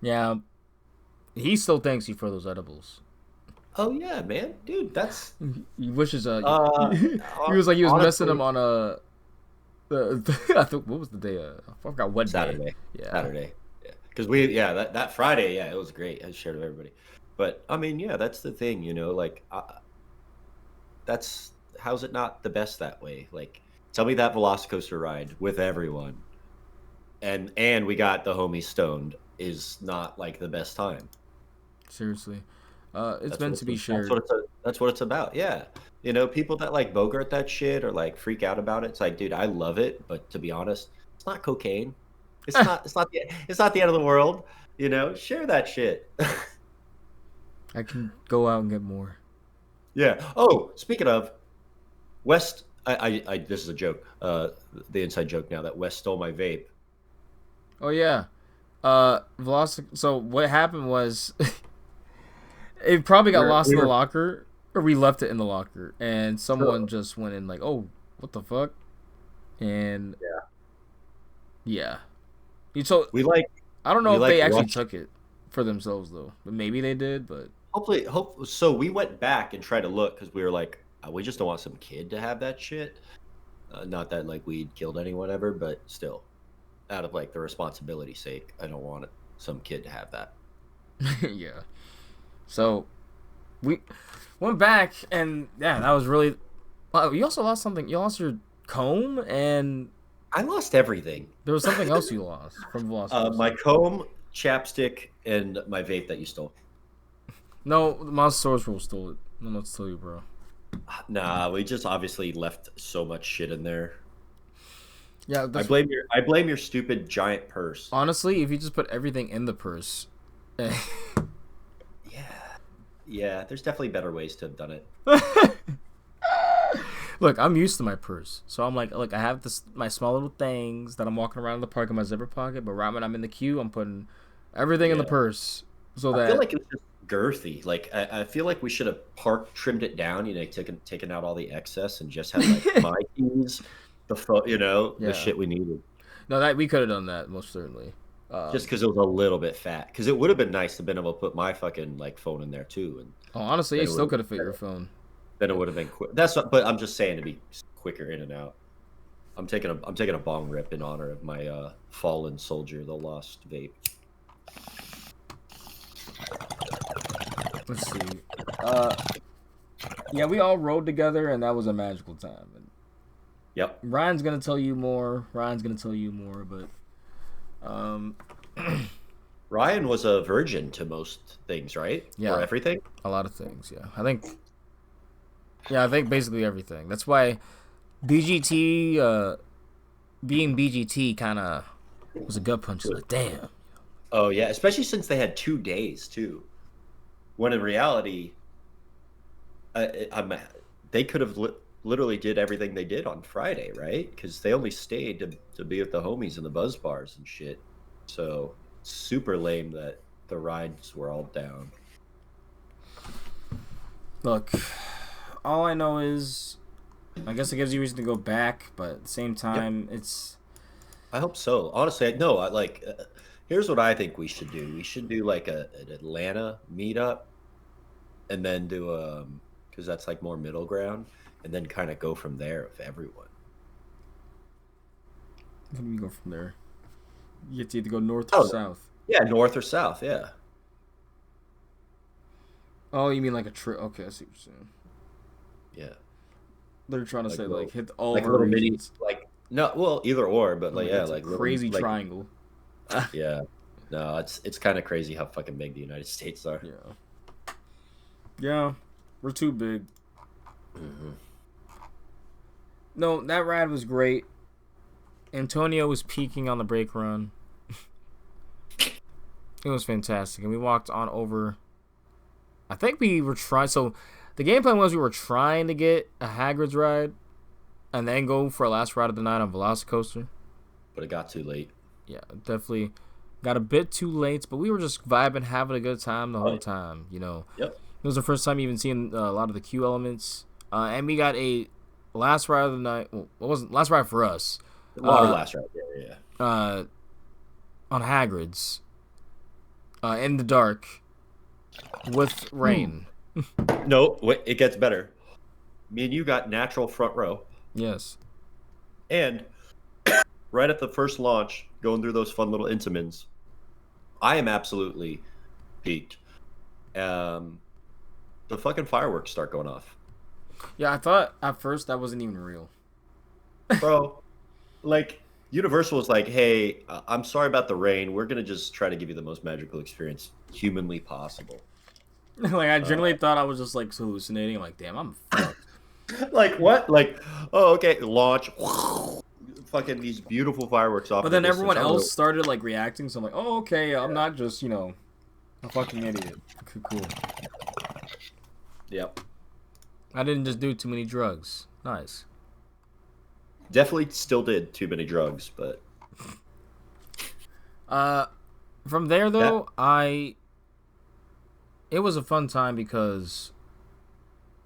Yeah, he still thanks you for those edibles. Oh yeah, man, dude, that's. He wishes. He Honestly, was like he was messing him on a. I think what was the day? I forgot what Saturday. day. Yeah, Saturday. Yeah, because that Friday, yeah, it was great. I shared with everybody. But I mean, yeah, that's the thing, like that's how's it not the best that way? Like, tell me that Velocicoaster ride with everyone, and we got the homies stoned is not like the best time. Seriously, it's That's meant what to be it's, shared. that's what it's about. Yeah, people that like bogart that shit or like freak out about it. It's like, dude, I love it, but to be honest, it's not cocaine. It's not. It's not the end of the world. Share that shit. I can go out and get more. Yeah. Oh, speaking of West, this is a joke. The inside joke now that West stole my vape. Oh yeah, So what happened was, it probably got lost in the locker, or we left it in the locker, and someone just went in like, "Oh, what the fuck?" And yeah. So We like. I don't know if like they actually rushed. took it for themselves though, but maybe they did. But Hopefully, so we went back and tried to look because we were like, we just don't want some kid to have that shit. Not that like we killed anyone ever, but still, out of like the responsibility sake, I don't want some kid to have that. yeah. So we went back, and yeah, that was really. You also lost something. You lost your comb, and I lost everything. there was something else you lost from Velocity. My comb, chapstick, and my vape that you stole. No, the Monster Rule stole it. No, let's tell you, bro. Nah, we just obviously left so much shit in there. Yeah, I blame your stupid giant purse. honestly, if you just put everything in the purse. Yeah, there's definitely better ways to have done it. Look, I'm used to my purse, so I'm like, look, I have my small little things that I'm walking around in the park in my zipper pocket. But right when I'm in the queue, I'm putting everything in the purse, so I that feel like it's just girthy. Like I feel like we should have trimmed it down. Taken out all the excess and just had like my keys, the shit we needed. no, that we could have done that most certainly. Just because it was a little bit fat. Because it would have been nice to have been able to put my fucking like phone in there too. And honestly, then it it still would've could have fit your phone. then it would have been quick. But I'm just saying to be quicker in and out. I'm taking a bong rip in honor of my fallen soldier, the lost vape. Let's see. Yeah, we all rode together, and that was a magical time. And Yep. Ryan's gonna tell you more. But Ryan was a virgin to most things, right? Yeah. Or everything. A lot of things, yeah. I think basically everything. That's why BGT, being BGT kind of was a gut punch. Like, damn. Oh yeah, especially since they had 2 days too. When in reality, I'm they could have literally did everything they did on Friday, right? Because they only stayed to be with the homies in the buzz bars and shit. So super lame that the rides were all down. Look, all I know is, I guess it gives you reason to go back, but at the same Yep, time, it's I hope so. Honestly, no, I like. Here's what I think we should do. We should do like an Atlanta meetup, and then do because that's like more middle ground, and then kind of go from there with everyone. where do we go from there? You get to either go north or Oh south. yeah, north or south, yeah. Oh, you mean like a trip? Okay, I see what you're saying. Yeah, They're trying to like say like little, hit all of like our little mini, regions. like no, well, either or, but like Like yeah, it's a like little, crazy like triangle. yeah, no, it's kind of crazy how fucking big the United States are. Yeah. Yeah, we're too big. Hmm. No, that ride was great. Antonio was peaking on the brake run. It was fantastic, and we walked on over. I think we were trying. So, the game plan was we were trying to get a Hagrid's ride, and then go for a last ride of the night on Velocicoaster. But it got too late. Yeah, definitely got a bit too late, but we were just vibing, having a good time the Oh, whole time. You know, yep. it was the first time even seeing a lot of the Q elements, and we got a last ride of the night. Well, it wasn't last ride for us. Well, our Uh, last round, yeah, yeah. uh, on Hagrid's, in the dark, with rain. No, wait, it gets better. Me and you got natural front row, Yes. and right at the first launch, going through those fun little Intamins, I am absolutely peaked. Um, the fucking fireworks start going off, Yeah, I thought at first that wasn't even real. bro. Like Universal was like, "Hey, I'm sorry about the rain. We're gonna just try to give you the most magical experience humanly possible." Like I Uh, genuinely thought I was just like hallucinating. I'm like, damn, I'm fucked. like what? Like, oh, okay, launch. Fucking these beautiful fireworks off But in the then distance. everyone I'm gonna, else started like reacting, so I'm like, oh okay, I'm yeah, not just a fucking idiot. Cool. yep. I didn't just do too many drugs. Nice. Definitely still did too many drugs, but Uh, from there yeah, though, it was a fun time because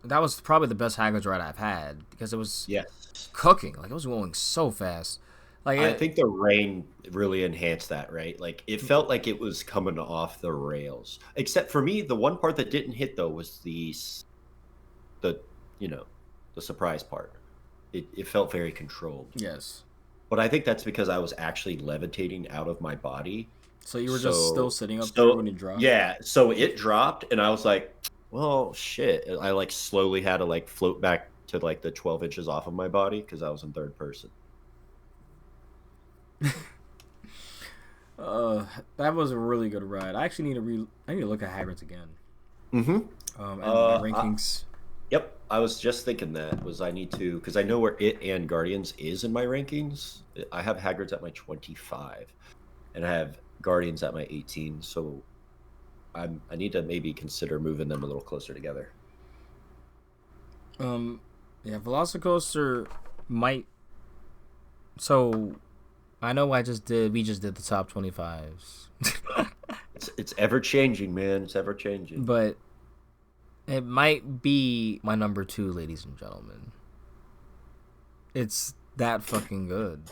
that was probably the best Hagrid's ride I've had because it was yes. cooking. Like it was going so fast. Like I it, think the rain really enhanced that, right? Like it felt like it was coming off the rails. Except for me, the one part that didn't hit though was the you know the surprise part. It felt very controlled, yes. but I think that's because I was actually levitating out of my body. So you were just still So sitting up there when so you dropped. yeah, so it dropped, and I was like, well, shit. I like slowly had to like float back to like the 12 inches off of my body because I was in third person. That was a really good ride. I actually need to I need to look at Hagrid's again. Mm-hmm. And my rankings. Yep, I was just thinking that was I need to because I know where it and Guardians is in my rankings. I have Hagrid's at my 25, and I have Guardians at my 18. So I need to maybe consider moving them a little closer together. Um, yeah, Velocicoaster might. So, I know we just did the top 25s. It's ever changing, man. It's ever changing. But it might be my number 2, ladies and gentlemen. It's that fucking good.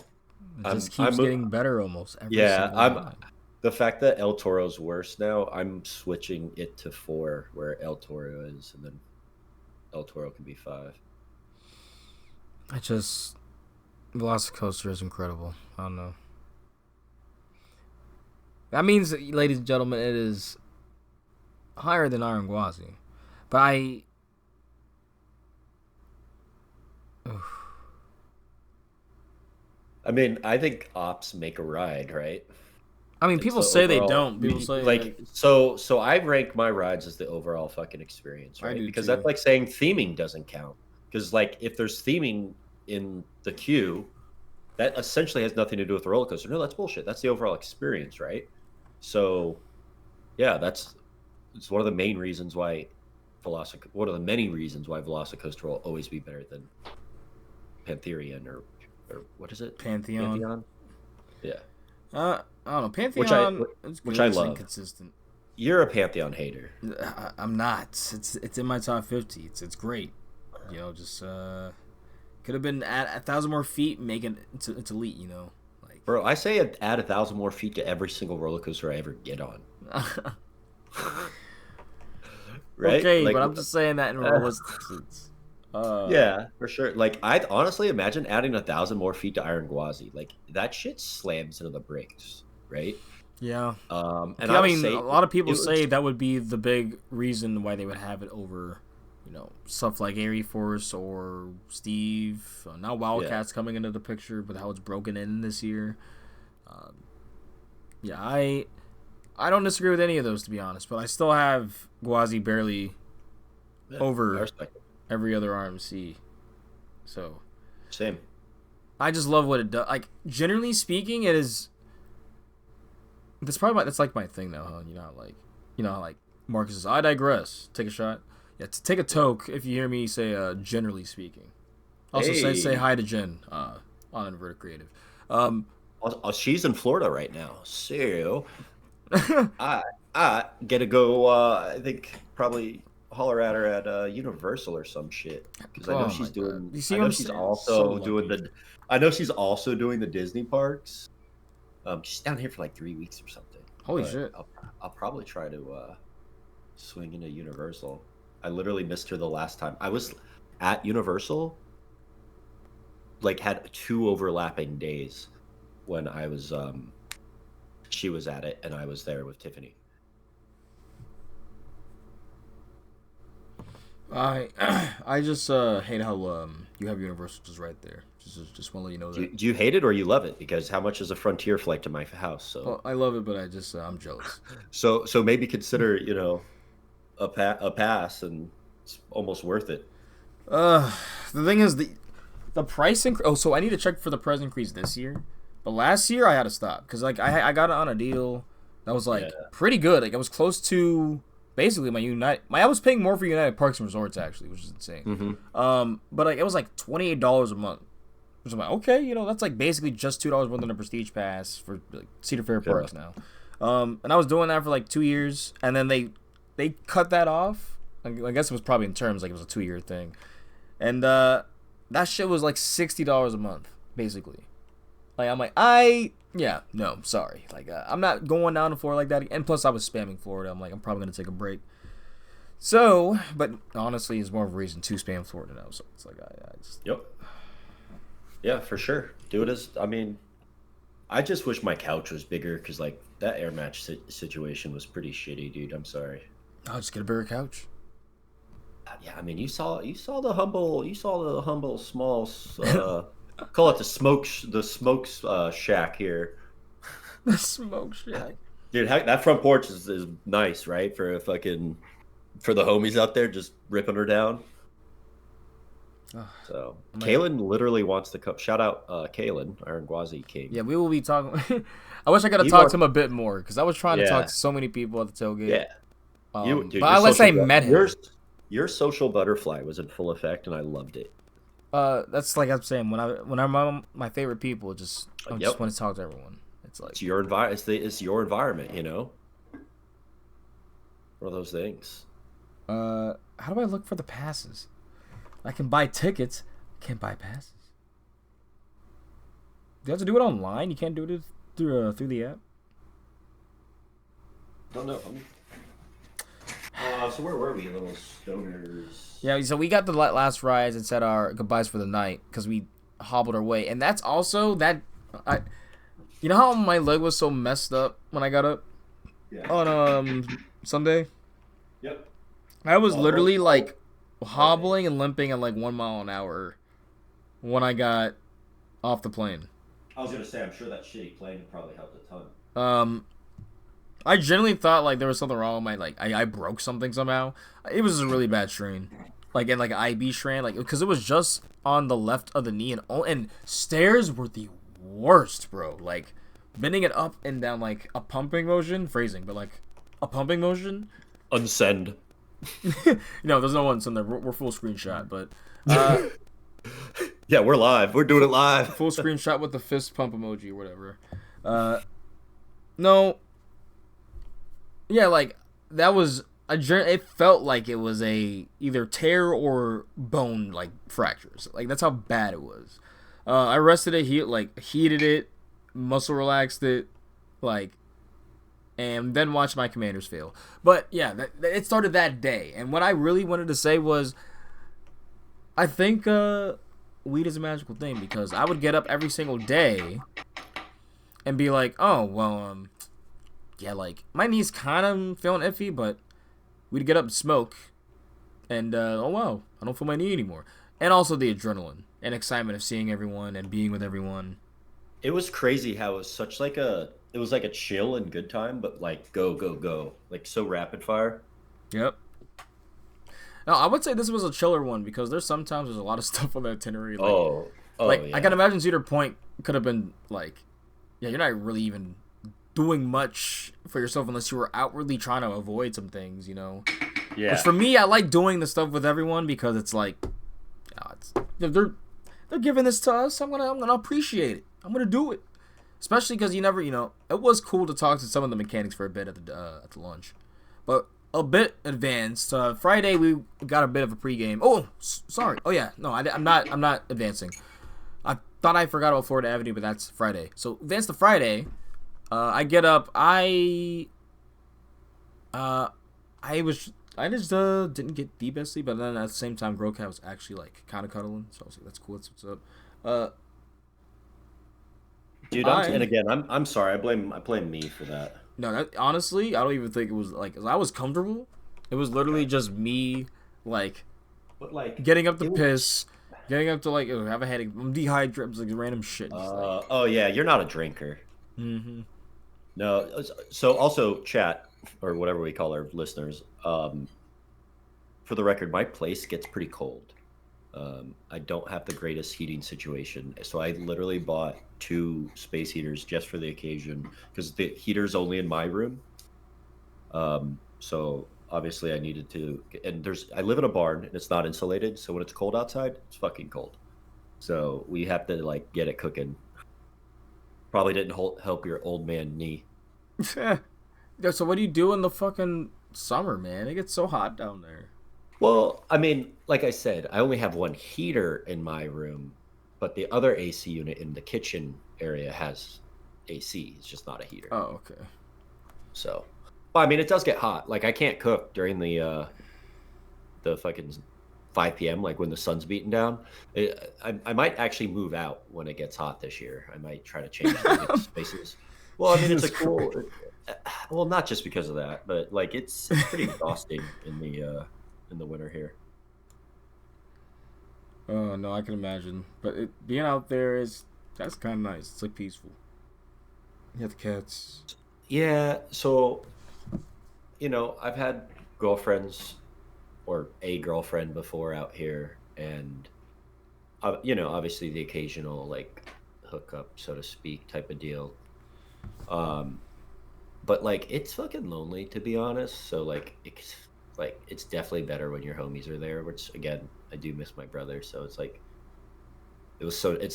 It just keeps I'm getting better almost every yeah. single I'm time. the fact that El Toro's worse now. I'm switching it to 4, where El Toro is, and then El Toro can be 5. I just Velocicoaster is incredible. I don't know. That means, ladies and gentlemen, it is higher than Arangwazi. But I mean, I think ops make a ride, right? I mean, It's people the say they overall, don't. People say like so I rank my rides as the overall fucking experience, I right? do Because too. that's like saying theming doesn't count. Because like if there's theming in the queue, that essentially has nothing to do with the roller coaster. No, that's bullshit. That's the overall experience, right? So yeah, it's one of the main reasons why one of the many reasons why Velocicoaster will always be better than Pantherian or what is it? Pantheon. Pantheon? Yeah. I don't know. Which I Pantheon is which good. I It's love. inconsistent. You're a Pantheon hater. I'm not. It's in my top 50. It's great. You know, just could have been at 1,000 more feet, making it's elite. You know, like Bro, I say add 1,000 more feet to every single roller coaster I ever get on. Right? okay, Like but I'm just saying that in realistic sense. yeah, for sure. Like I'd honestly imagine adding 1,000 more feet to Iron Gwazi. Like that shit slams into the brakes, right? Yeah. And I I will mean, say a lot of people it say was that would be the big reason why they would have it over, you know, stuff like Airy Force or Steve. Now Wildcat's coming into the picture, but how it's broken in this year. Yeah, I don't disagree with any of those, to be honest, but I still have Gwazi barely yeah, over I respect it. every other RMC. So Same. I just love what it does. Like, generally speaking, it is. That's like my thing now, huh? You know, how, like Marcus says, I digress. Take a shot. Yeah, take a toke if you hear me say, generally speaking. Also, say hi to Jen on Inverted Creative. She's in Florida right now, so I I gotta go. I think probably holler at her at Universal or some shit because I know Oh she's my God. doing. You see I what know I'm she's saying? also So doing lucky. the. I know she's also doing the Disney parks. She's down here for like 3 weeks or something. Holy But shit. I'll probably try to swing into Universal. I literally missed her the last time I was at Universal. Like had 2 overlapping days when I was she was at it and I was there with Tiffany. I I just hate how you have Universal just right there. Just want to let you know that. Do you hate it or you love it? Because how much is a Frontier flight to my house? So Well, I love it, but I'm jealous. so maybe consider a pass and it's almost worth it. Uh, the thing is the price increase. Oh, so I need to check for the price increase this year. But last year I had to stop because like I got it on a deal that was like pretty good. Like I was close to basically I was paying more for United Parks and Resorts actually, which is insane. But like it was like $28 a month. Which I'm like, okay, you know, that's like basically just $2 more than a Prestige Pass for like, Cedar Fair Parks now. And I was doing that for like 2 years, and then they cut that off. I guess it was probably in terms like it was a 2-year thing, and that shit was like $60 a month, basically. Like I'm like no, sorry, like I'm not going down to Florida like that. And plus I was spamming Florida. I'm like I'm probably gonna take a break. So, but honestly, it's more of a reason to spam Florida now. So it's like I just Yep. Yeah, for sure. Do it I mean, I just wish my couch was bigger because like that air match situation was pretty shitty, dude. I'm sorry. I'll just get a bigger couch. Yeah, I mean, you saw the humble small call it the smokes shack here. The smoke shack. Dude, that front porch is nice, right? For the homies out there just ripping her down. So Kalen literally wants to come. Shout out Kalen, Iron Gwazi King. Yeah, we will be talking. I wish I could have talked to him a bit more because I was trying to talk to so many people at the tailgate. Yeah, but unless I met him, your social butterfly was in full effect, and I loved it. That's like I'm saying when I'm among my favorite people, just want to talk to everyone. It's like it's your environment. It's your environment, you know. One of those things. How do I look for the passes? I can buy tickets. Can't buy passes. Do you have to do it online? You can't do it through the app. Don't know. So where were we, little stoners? Yeah, so we got the last rides and said our goodbyes for the night because we hobbled our way, and that's also that. You know how my leg was so messed up when I got up on Sunday? Yep. I was literally like hobbling and limping at like 1 mile an hour when I got off the plane. I was gonna say, I'm sure that shitty plane probably helped a ton. I genuinely thought like there was something wrong with my like I broke something somehow. It was a really bad strain, like in like an IB strain, like because it was just on the left of the knee and stairs were the worst, bro. Like bending it up and down like a pumping motion, phrasing, but like a pumping motion. Unsend. No, there's no one in there. We're full screenshot, but Yeah, we're live. We're doing it live. full screenshot with the fist pump emoji or whatever. No. Yeah, like that was it felt like it was a either tear or bone like fractures. Like that's how bad it was. I rested it, heated it, muscle relaxed it, like, and then watched my Commanders fail. But yeah, it started that day. And what I really wanted to say was, I think weed is a magical thing because I would get up every single day and be like, oh well, yeah, like my knee's kind of feeling iffy, but we'd get up and smoke, and oh wow, I don't feel my knee anymore. And also the adrenaline and excitement of seeing everyone and being with everyone. It was crazy how it was such like it was like a chill and good time, but like go, go, go. Like so rapid fire. Yep. Now I would say this was a chiller one because there's sometimes there's a lot of stuff on the itinerary. Like, like yeah. I can imagine Cedar Point could have been like, yeah, you're not really even doing much for yourself unless you were outwardly trying to avoid some things, you know. Yeah. Which for me, I like doing the stuff with everyone because it's like, they're giving this to us. I'm gonna appreciate it. I'm gonna do it, especially because you never, it was cool to talk to some of the mechanics for a bit at the lunch, but a bit advanced. Friday we got a bit of a pregame. Oh, sorry. Oh yeah, no, I'm not advancing. I thought I forgot about Florida Avenue, but that's Friday. So advance to Friday. I get up. I just didn't get the best sleep, but then at the same time, Grocat was actually like kind of cuddling, so I was like, "That's cool. That's what's up." Dude, and again, I'm sorry. I blame me for that. No, honestly, I don't even think it was like I was comfortable. It was literally just me, like, But like getting up to piss, getting up to like have a headache. I'm dehydrated, like random shit. Oh yeah, you're not a drinker. Mm-hmm. No. So also chat or whatever we call our listeners. For the record, my place gets pretty cold. I don't have the greatest heating situation, so I literally bought 2 space heaters just for the occasion because the heater's only in my room. So obviously I needed to, and I live in a barn and it's not insulated, so when it's cold outside, it's fucking cold. So we have to like get it cooking. Probably didn't help your old man knee. Yeah, so what do you do in the fucking summer, man? It gets so hot down there. Well, I mean, like I said, I only have 1 heater in my room, but the other AC unit in the kitchen area has AC. It's just not a heater. Oh, okay. So, well, I mean, it does get hot. Like I can't cook during the fucking 5 p.m. like when the sun's beating down. I might actually move out when it gets hot this year. I might try to change the spaces. Well, I mean, it's a cool. Well, not just because of that, but like it's pretty exhausting in the winter here. Oh no, I can imagine. But being out there that's kind of nice. It's like peaceful. You have the cats. Yeah, so I've had girlfriends or a girlfriend before out here, and obviously the occasional like hookup, so to speak, type of deal. But like it's fucking lonely to be honest. So it's definitely better when your homies are there. Which again, I do miss my brother. So it's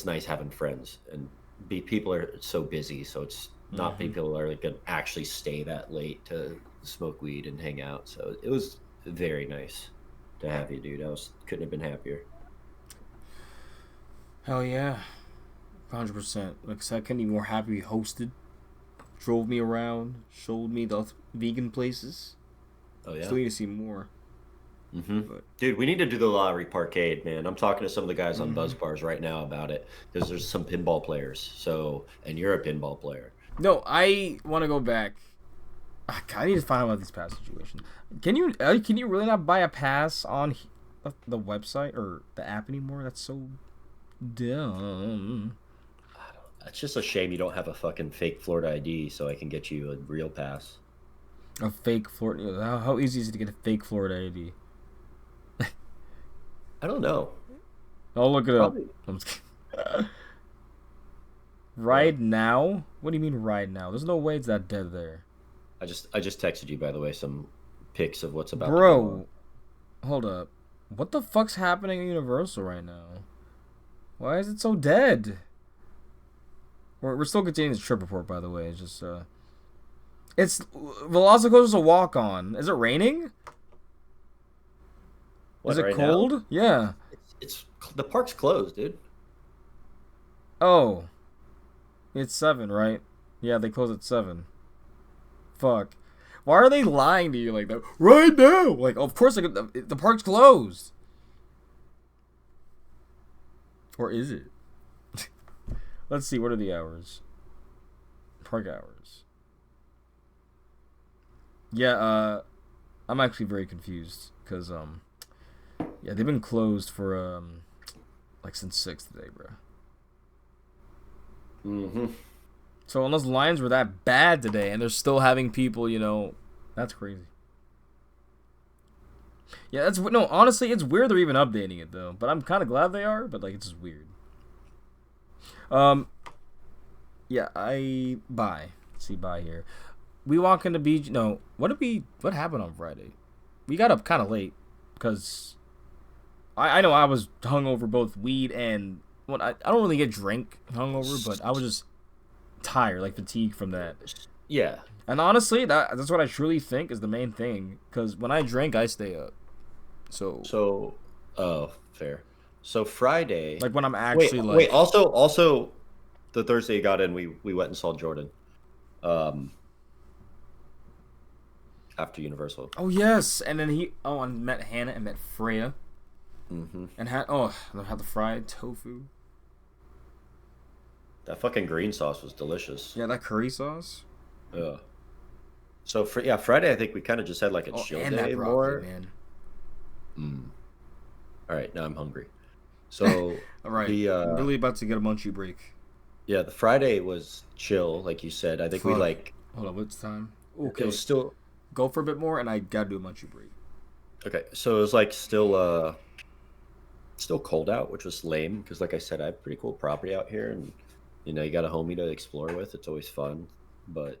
nice having friends and people are so busy. So it's not people are like gonna actually stay that late to smoke weed and hang out. So it was very nice to have you, dude. Couldn't have been happier. Hell yeah, 100%. Like I said, I couldn't be more happy we hosted. Drove me around, showed me the vegan places. Oh yeah. Still need to see more. But, dude, we need to do the lottery parkade, man. I'm talking to some of the guys on Buzz Bars right now about it because there's some pinball players. So, and you're a pinball player. No, I want to go back. I need to find out about this pass situation. Can you really not buy a pass on the website or the app anymore? That's so dumb. It's just a shame you don't have a fucking fake Florida ID so I can get you a real pass. A fake Florida. How easy is it to get a fake Florida ID? I don't know. I'll look it up. Probably. I'm just kidding. Ride now? What do you mean ride now? There's no way it's that dead there. I just texted you, by the way, some pics of what's about to go Bro, on. hold up. What the fuck's happening at Universal right now? Why is it so dead? We're still continuing this trip report, by the way. It's just it's Velocicoaster's a walk on. Is it raining? What, Is it right cold? now? Yeah. It's the park's closed, dude. Oh. It's 7, right? Yeah, they close at 7. Fuck. Why are they lying to you like that? Right now! Like, of course, the park's closed. Or is it? Let's see, what are the hours? Park hours. Yeah, I'm actually very confused. Because, yeah, they've been closed for, like, since 6 today, bro. Mm-hmm. So unless lines were that bad today and they're still having people, you know, that's crazy. Yeah, that's no. Honestly, it's weird they're even updating it though. But I'm kind of glad they are. But like, it's just weird. Yeah, bye. See, bye here. We walk into beach. No, what happened on Friday? We got up kind of late because I know I was hungover both weed and I don't really get drink hungover, but I was just tired, like fatigue from that. Yeah. And honestly, that's what I truly think is the main thing. Because when I drink, I stay up. So, oh, fair. So Friday, like when I'm actually wait. Also, the Thursday you got in, we went and saw Jordan. After Universal. Oh yes, and then and met Hannah and met Freya. Mm-hmm. And had the fried tofu. That fucking green sauce was delicious. Yeah, that curry sauce. Yeah. So Friday I think we kind of just had like a chill and day that broccoli, more. man. All right, now I'm hungry. So all right, I'm really about to get a munchie break. Yeah, the Friday was chill, like you said. I think we like. Hold on, what's time? Okay, it was still go for a bit more, and I gotta do a munchie break. Okay, so it was like still cold out, which was lame because, like I said, I have pretty cool property out here, and you know you got a homie to explore with. It's always fun, but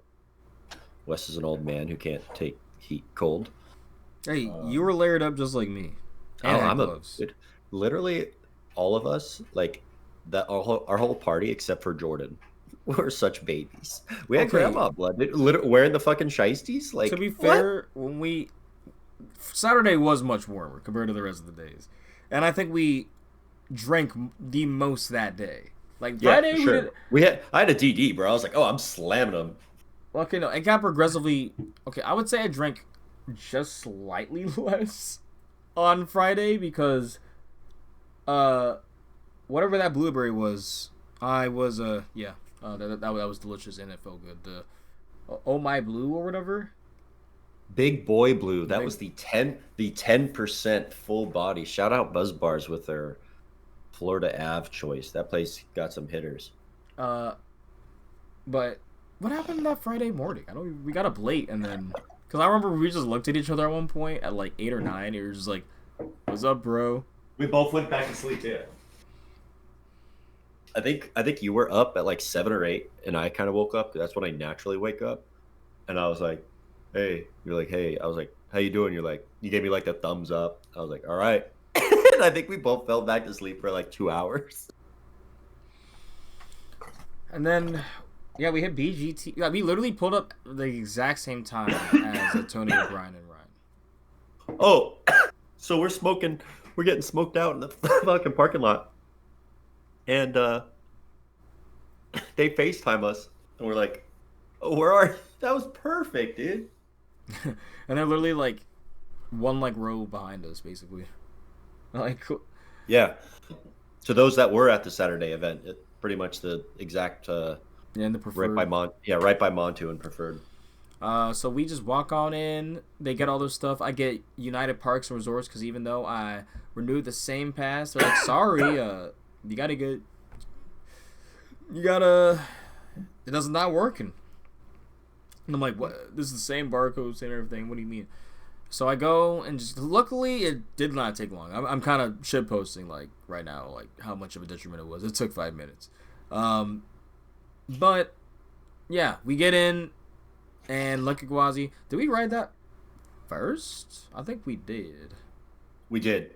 Wes is an old man who can't take heat cold. Hey, you were layered up just like me. And I'm gloves. Literally all of us, like that, our whole party except for Jordan, we're such babies. We had grandma blood, wearing the fucking shiesties. Like, to be fair, when Saturday was much warmer compared to the rest of the days, and I think we drank the most that day. Like Friday, for sure. I had a DD, bro. I was like, oh, I'm slamming them. Okay, no, and got progressively. Okay, I would say I drank just slightly less on Friday because, whatever that blueberry was, I was that was delicious and it felt good. The Oh My Blue or whatever. Big Boy Blue. That was the 10% full body. Shout out Buzz Bars with their Florida Ave choice. That place got some hitters. But what happened that Friday morning? We got up late and then because I remember we just looked at each other at one point at like 8 or 9. It was just like, "What's up, bro?" We both went back to sleep too. I think you were up at like 7 or 8, and I kind of woke up because that's when I naturally wake up. And I was like, "Hey," you're like, "Hey," I was like, "How you doing?" You're like, you gave me like the thumbs up. I was like, "All right." And I think we both fell back to sleep for like 2 hours. And then, yeah, we hit BGT. Yeah, we literally pulled up the exact same time as Tony O'Brien and Ryan. Oh, so we're getting smoked out in the fucking parking lot. And they FaceTime us, and we're like, "Oh, where are you?" That was perfect, dude. And they're literally like one like row behind us, basically. Like, yeah. To those that were at the Saturday event, pretty much the exact and the preferred. right by Montu and preferred. So we just walk on in. They get all their stuff. I get United Parks and Resorts because even though I renewed the same pass, they're like, "Sorry, it does not working." And I'm like, what? This is the same barcode, same everything. What do you mean? So I go and just luckily it did not take long. I'm kind of shit posting like right now, like how much of a detriment it was. It took 5 minutes, but yeah, we get in and Lekigwazi. Did we ride that first? I think we did We did.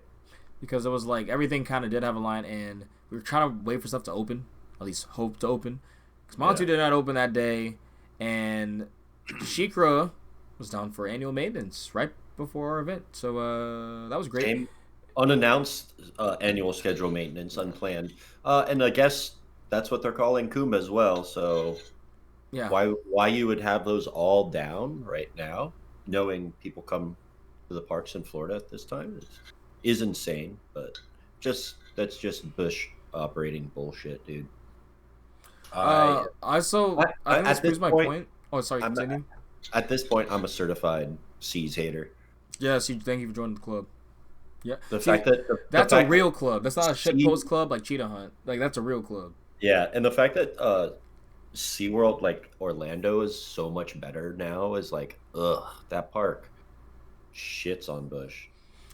because it was like everything kind of did have a line, and we were trying to wait for stuff to open, at least hope to open, because Montu did not open that day, and Shikra was down for annual maintenance right before our event, so that was great. Same unannounced annual schedule maintenance, unplanned, and I guess that's what they're calling Kumba as well. So Yeah, why you would have those all down right now, knowing people come to the parks in Florida at this time is insane. But that's just Bush operating bullshit, dude. I I think at this this proves my point, point. Oh, sorry, I'm continue. at this point I'm a certified C's hater. Yes, thank you for joining the club. Yeah, The see, fact that that's the a fact real club. That's not a Sea- shitpost club like Cheetah Hunt. Like that's a real club. yeah, and the fact that SeaWorld like Orlando is so much better now is like, ugh, that park shits on Bush.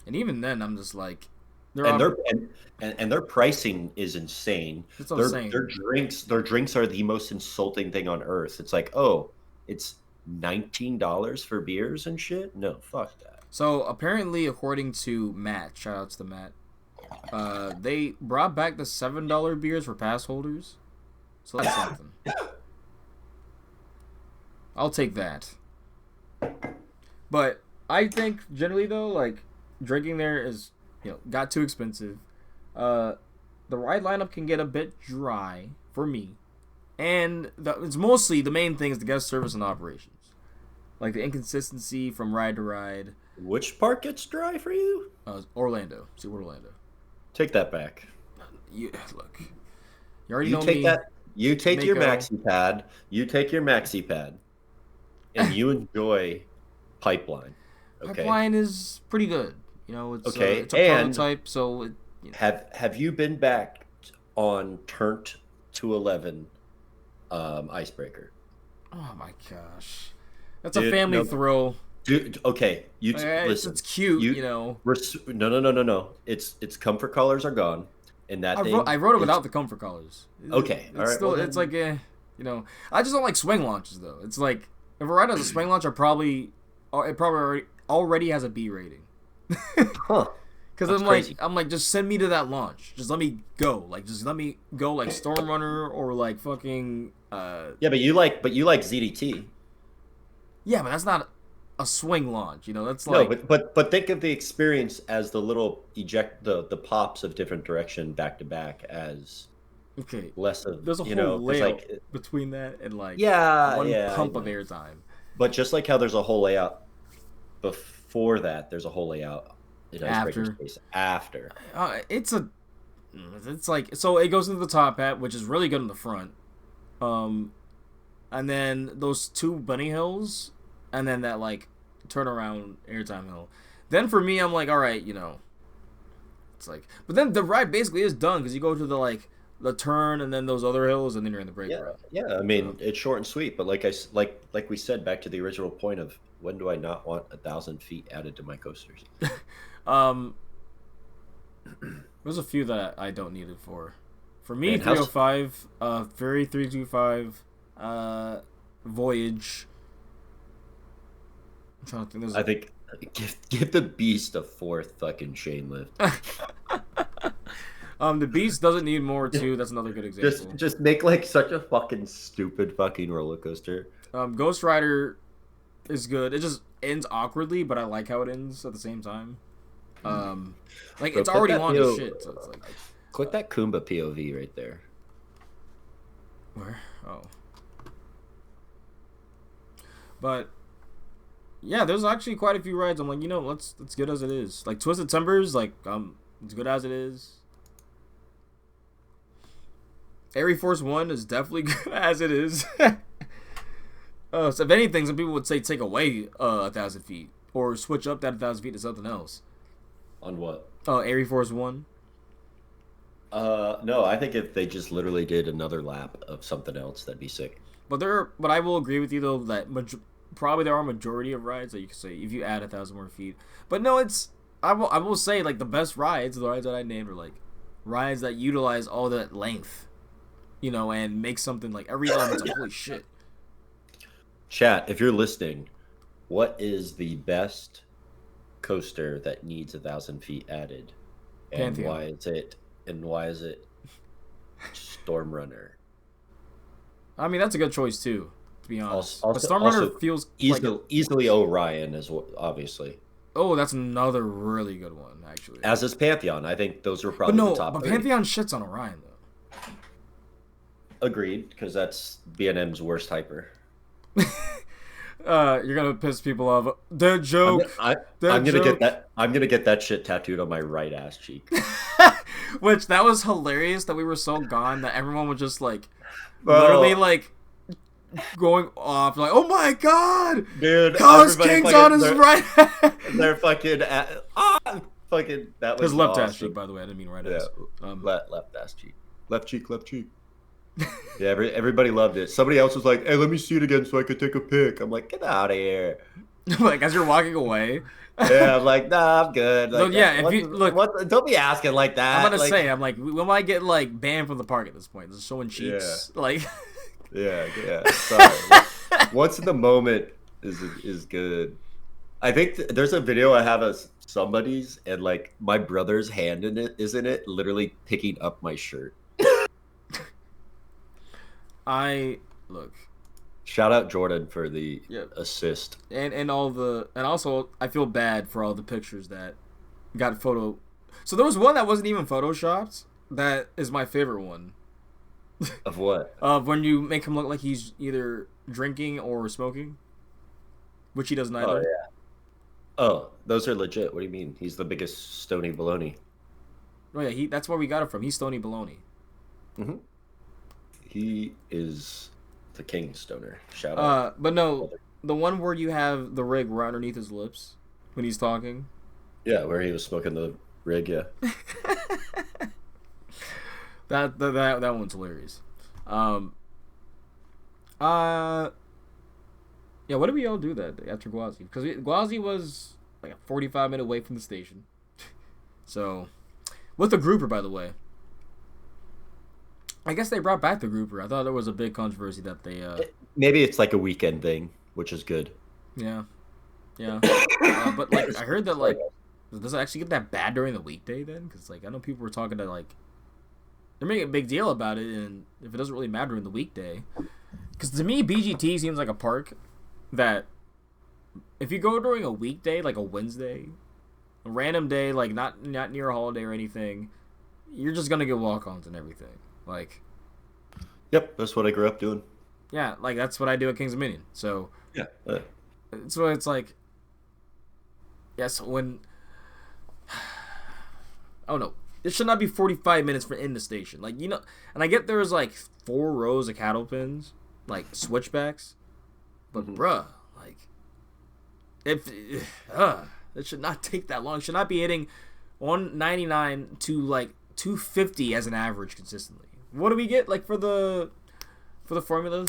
And even then, I'm just like, And their pricing is insane. That's what I'm saying. Their drinks are the most insulting thing on earth. It's like, oh, it's $19 for beers and shit. No, fuck that. So apparently, according to Matt, shout outs to Matt, they brought back the $7 beers for pass holders. So that's something. I'll take that. But I think generally though, like drinking there is got too expensive. The ride lineup can get a bit dry for me, and it's mostly the main thing is the guest service and operations, like the inconsistency from ride to ride. Which part gets dry for you? Orlando. SeaWorld Orlando. Take that back. Look, you already You know take me. that. You take your Mako. maxi pad. You take your maxi pad, and you enjoy Pipeline. Okay. Pipeline is pretty good. It's Okay, it's a and prototype, so Have you been back on Turnt 211 Icebreaker? oh my gosh, that's a Dude, family no. throw. Dude, okay, listen. It's cute, No. No. It's comfort colors are gone, and that I wrote it without the comfort colors. Okay, It's all right. still, Well, it's like I just don't like swing launches though. It's like if a ride has a swing launch, it probably already has a B rating. huh? Because That's crazy. I'm like, just send me to that launch. Just let me go. Like, just let me go. Like Storm Runner or like fucking. Yeah, but you like ZDT. Yeah, but that's not a swing launch. That's No, like but think of the experience as the little the pops of different direction back to back as okay. less of There's a whole 'cause, layout like, between that and like yeah, one yeah, pump I of know. airtime. But just like how there's a whole layout before that, there's a whole layout in Icebreaker After. space after. It's like so it goes into the top hat, which is really good in the front, and then those two bunny hills, and then that like turnaround airtime hill. Then for me, I'm like, all right, it's like, but then the ride basically is done because you go to the turn and then those other hills, and then you're in the break Yeah, route. yeah. I mean, it's short and sweet, but like we said, back to the original point of when do I not want 1,000 feet added to my coasters? There's a few that I don't need it for. For me, Man, how's- 305, Ferry 325, Voyage. I'm trying to think. There's I think give the beast a fourth fucking chain lift. the Beast doesn't need more too. That's another good example. Just make like such a fucking stupid fucking roller coaster. Ghost Rider is good. It just ends awkwardly, but I like how it ends at the same time. Like Bro, it's click already that on to PO shit. So it's like Click that Kumba POV right there. where? Oh, but yeah, there's actually quite a few rides. I'm like, let's good as it is. Like Twisted Timbers, like it's good as it is. Airy Force 1 is definitely good as it is. So if anything, some people would say take away 1,000 feet or switch up that 1,000 feet to something else. On what? Airy Force 1. No, I think if they just literally did another lap of something else, that'd be sick. But I will agree with you though that probably there are a majority of rides that you can say if you add 1,000 more feet. But no, I will say like the best rides, the rides that I named are like rides that utilize all that length, and make something like every element's like holy shit. Chat, if you're listening, what is the best coaster that needs 1,000 feet added, and Pantheon. why is it Storm Runner? I mean, that's a good choice too, to be honest. Also, but Storm Runner also feels easily Orion as well, obviously. Oh, that's another really good one, actually. As is Pantheon. I think those are But probably no, the top but three. Pantheon shits on Orion though. Agreed, because that's B&M's worst hyper. You're gonna piss people off. Dead joke. I'm gonna get that. I'm gonna get that shit tattooed on my right ass cheek. Which that was hilarious that we were so gone that everyone was just like, Bro. literally like going off like, oh my god, Dude, Cos King's on his right. They're fucking fucking that was His left awesome. ass cheek, by the way. I didn't mean right Yeah, ass. left ass cheek, left cheek. Yeah, everybody loved it. Somebody else was like, "Hey, let me see it again so I could take a pic." I'm like, "Get out of here!" Like as you're walking away. Yeah, I'm like, "Nah, I'm good." Like, So, yeah, if you look, don't be asking like that. I'm gonna say, I'm like, we might get like banned from the park at this point. This is showing cheeks, like. Yeah. Sorry. Once in the moment is good. I think there's a video I have of somebody's, and like my brother's hand in it is in it, literally picking up my shirt. Look. Shout out Jordan for the assist. And also I feel bad for all the pictures that got photo. So there was one that wasn't even photoshopped. That is my favorite one. Of what? Of when you make him look like he's either drinking or smoking, which he doesn't either. Oh yeah. Oh, those are legit. What do you mean? He's the biggest stony baloney. Oh yeah, that's where we got it from. He's Stony Baloney. Mm-hmm. He is the king stoner. Shout out. But no, the one where you have the rig right underneath his lips when he's talking. Yeah, where he was smoking the rig. Yeah. That one's hilarious. Yeah, what did we all do that day after Gwazi? Because Gwazi was like a 45-minute wait from the station. So, with the grouper, by the way. I guess they brought back the grouper. I thought there was a big controversy that they... Maybe it's like a weekend thing, which is good. Yeah. But like, I heard that like, does it actually get that bad during the weekday then? Because like, I know people were talking to like, they're making a big deal about it, and if it doesn't really matter in the weekday, because to me BGT seems like a park that if you go during a weekday, like a Wednesday, a random day, like not near a holiday or anything, you're just gonna get walk-ons and everything. Like, yep, that's what I grew up doing. Yeah, like that's what I do at Kings Dominion. So yeah, so it's like, yes, when oh no, it should not be 45 minutes for in the station. Like, and I get there's like 4 rows of cattle pins, like switchbacks, but bruh, like if it should not take that long. It should not be hitting 199 to like 250 as an average consistently. What do we get like for the formula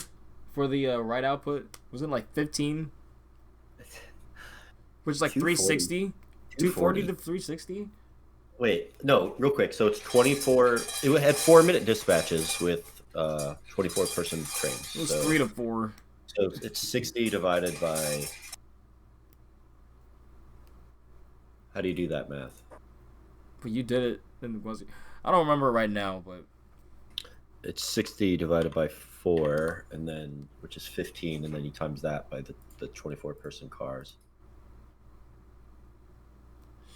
for the ride output? Was it like 15? Which is like 360, 240 to 360. Wait, no, real quick. So it's 24. It had 4-minute dispatches with 24-person trains. It was 3 to 4. So it's 60 divided by. How do you do that math? But you did it, and was it? I don't remember right now, but it's 60 divided by 4, and then which is 15, and then you times that by the 24-person cars.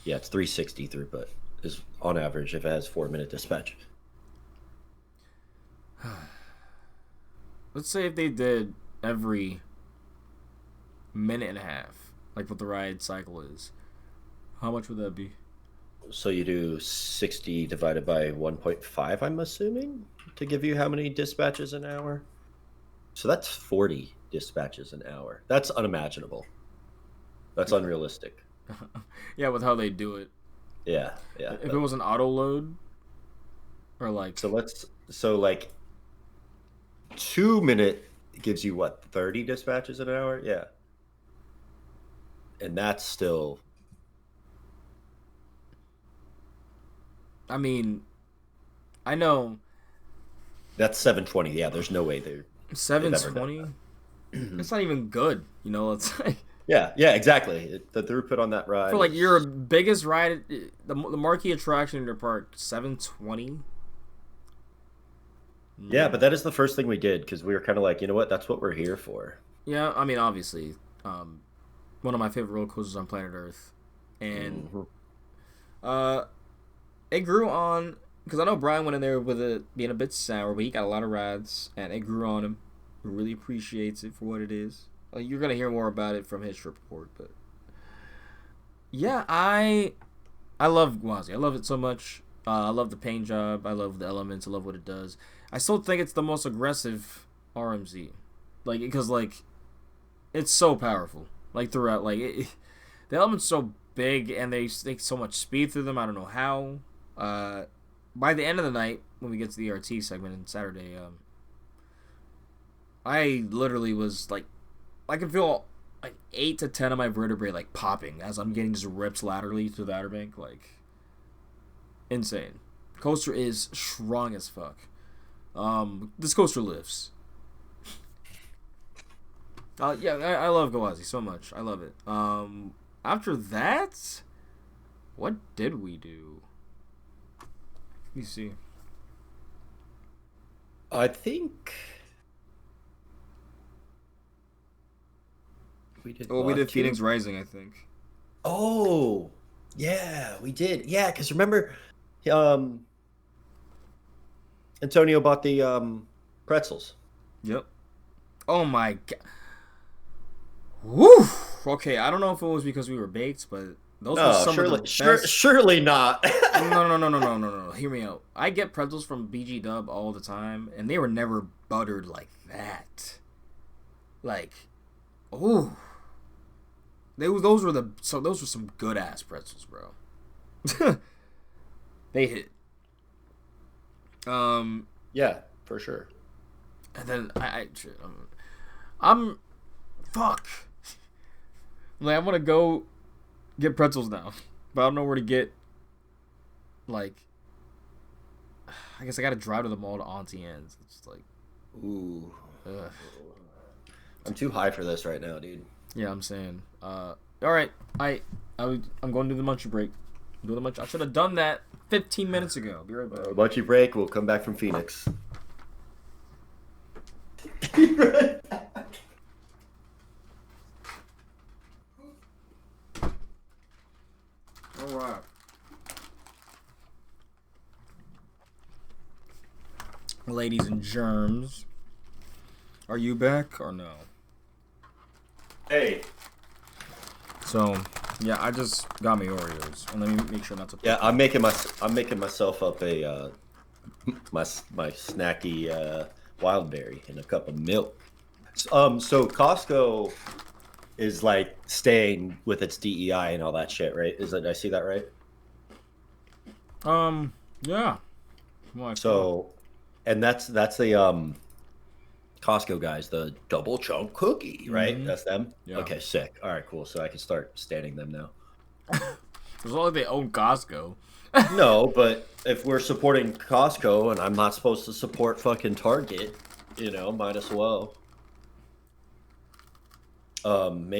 Yeah, it's 360 throughput is on average if it has 4-minute dispatch. Let's say if they did every minute and a half, like what the ride cycle is, how much would that be? So you do 60 divided by 1.5, I'm assuming, to give you how many dispatches an hour? So that's 40 dispatches an hour. That's unimaginable. That's unrealistic. Yeah, with how they do it. Yeah. If it was an auto load, or like... So like 2-minute gives you what, 30 dispatches an hour? Yeah. And that's still I mean, I know that's 720. Yeah, there's no way they've ever done 720. that. It's not even good. You know, it's like Yeah, exactly. The throughput on that ride for like your is biggest ride, the marquee attraction in your park, 720. yeah, but that is the first thing we did because we were kind of like, you know what, that's what we're here for. Yeah, I mean, obviously, one of my favorite roller coasters on planet Earth, and Mhm. uh, it grew on because I know Brian went in there with it being a bit sour, but he got a lot of rides, and it grew on him. He really appreciates it for what it is. You're gonna hear more about it from his trip report, but yeah, I love Gwazi. I love it so much. I love the paint job. I love the elements. I love what it does. I still think it's the most aggressive RMZ, like because like it's so powerful. Like throughout, the elements so big and they take so much speed through them. I don't know how. By the end of the night, when we get to the RT segment on Saturday, I literally was like, I can feel like 8 to 10 of my vertebrae like popping as I'm getting just ripped laterally through the Outer Bank. Like insane. Coaster is strong as fuck. This coaster lives. Yeah, I love Gawazi so much. I love it. After that, what did we do? Let me see. I think we did Oh, we Block did Q. Phoenix Rising, I think. Oh, yeah, we did. Yeah, because remember, um, Antonio bought the pretzels. Yep. Oh my god. Woo. Okay, I don't know if it was because we were baked, but those were No, some of the best. surely not. No. Hear me out. I get pretzels from BG Dub all the time, and they were never buttered like that. Like, ooh, those were some good ass pretzels, bro. They hit. Yeah, for sure. And then shit, I'm fuck. Like I'm gonna go get pretzels now, but I don't know where to get. Like, I guess I gotta drive to the mall to Auntie Anne's. It's just like, Ooh, ugh. I'm too high for this right now, dude. Yeah, I'm saying. All right, I'm going to do the munchie break. Do the munch. I should have done that 15 minutes ago. I'll be right back. Once you break, we'll come back from Phoenix. All right. Ladies and germs, are you back or no? Hey. So, yeah, I just got me Oreos, and let me make sure not to. Yeah, I'm making myself up a my snacky wild berry and a cup of milk. So Costco is like staying with its DEI and all that shit, right? Did I see that right? Yeah. Well, So, and that's the Costco guys, the double chunk cookie, right? Mhm. That's them. Yeah. Okay, sick. All right, cool. So I can start standing them now. it's not like they own Costco. No, but if we're supporting Costco and I'm not supposed to support fucking Target, might as well. Can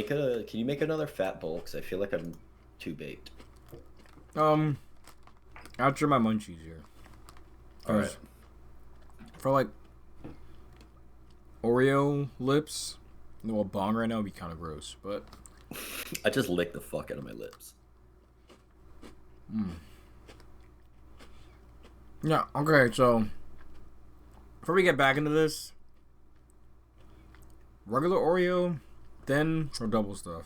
you make another fat bowl? Because I feel like I'm too baked. I'll try my munchies here. All right. For like Oreo lips, well, bong right now would be kind of gross, but I just licked the fuck out of my lips. yeah. Okay, so before we get back into this, regular Oreo, thin or double stuff?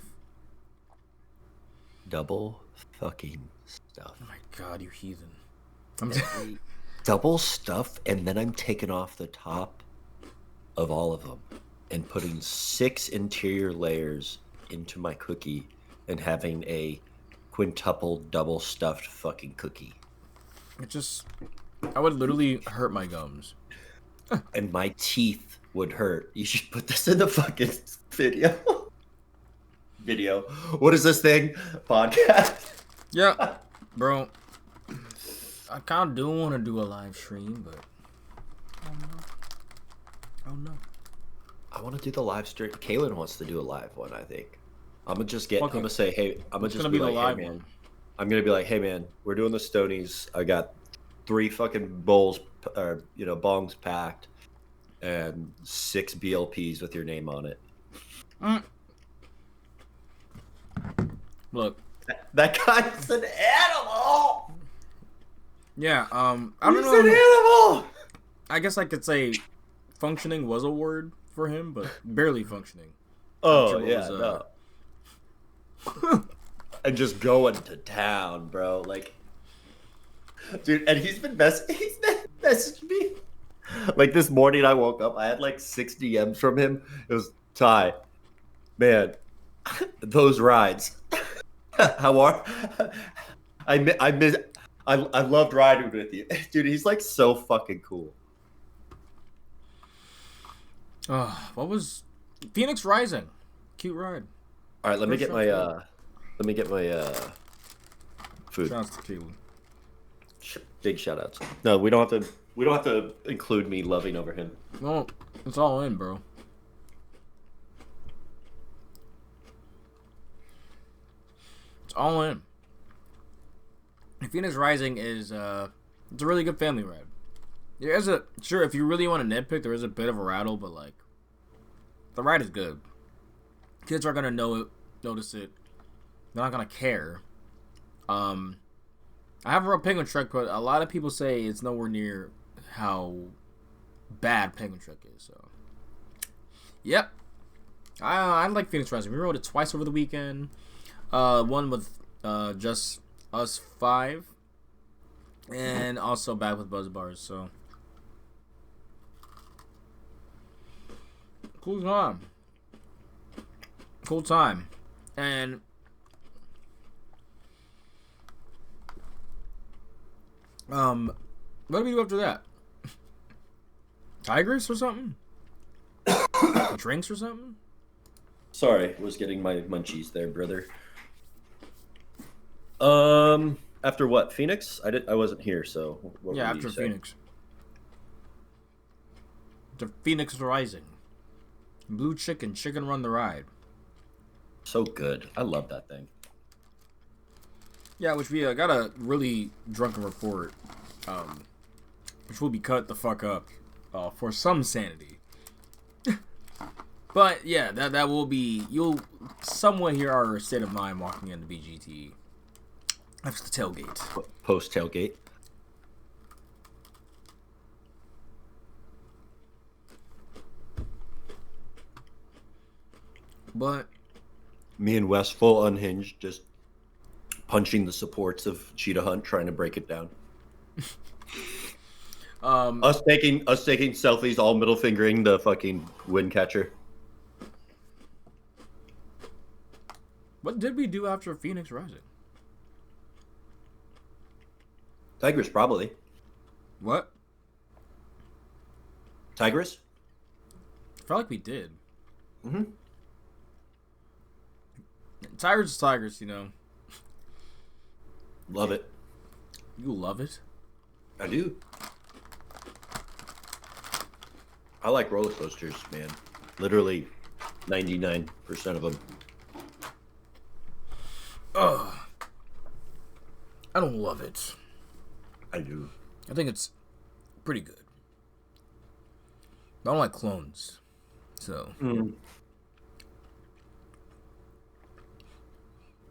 Double fucking stuff. Oh my god, you heathen! Double stuff, and then I'm taking off the top of all of them and putting 6 interior layers into my cookie and having a quintuple double stuffed fucking cookie. I would literally hurt my gums. And my teeth would hurt. You should put this in the fucking video. Video. What is this thing? Podcast. Yeah, bro. I kind of do want to do a live stream, but I don't know. I don't know. I want to do the live stream. Kaylin wants to do a live one, I think. I'm gonna just get. Fuck I'm it. gonna say, hey. I'm gonna It's just gonna be be the like, live hey, man. one. I'm gonna be like, hey, man. We're doing the Stonies. I got 3 fucking bowls, or bongs packed, and 6 BLPs with your name on it. Mm. Look. That guy's an animal. Yeah. I don't He's know. an animal. I guess I could say functioning was a word for him, but barely functioning. Oh Sure yeah, was, no. And just going to town, bro. Like, dude, and he's been messaging me. Like this morning, I woke up. I had like 6 DMs from him. It was Ty, man. Those rides. How are? I loved riding with you, dude. He's like so fucking cool. What was Phoenix Rising? Cute ride. All right, let me First get my food. Shout out to Keelan. Big shout outs. No, we don't have to include me loving over him. Well, it's all in, bro. It's all in. Phoenix Rising is it's a really good family ride. There is sure, if you really want to nitpick, there is a bit of a rattle, but like the ride is good. Kids are gonna notice it. They're not gonna care. I have a Penguin Trek, but a lot of people say it's nowhere near how bad Penguin Trek is. So, yep, I like Phoenix Rising. We rode it twice over the weekend. One with just us 5, and also back with Buzz Bars. So, cool time, and what do we do after that? Tigers or something? Drinks or something? Sorry, was getting my munchies there, brother. After what? Phoenix? I wasn't here, so what Yeah, were you after saying? Phoenix. The Phoenix Rising. Blue Chicken Run the Ride. So good. I love that thing. Yeah, which we got a really drunken report, which will be cut the fuck up for some sanity. But yeah, that will be, you'll somewhat hear our state of mind walking into BGT. That's the tailgate. Post tailgate. But Me and Wes full unhinged, just punching the supports of Cheetah Hunt, trying to break it down. Us taking selfies, all middle fingering the fucking wind catcher. what did we do after Phoenix Rising? Tigress, probably. What? Tigress? I felt like we did. Mm-hmm. Tigers is Tigers, you know. Love it. You love it. I do. I like roller coasters, man. Literally 99% of them. Ugh. I don't love it. I do. I think it's pretty good. I don't like clones. So.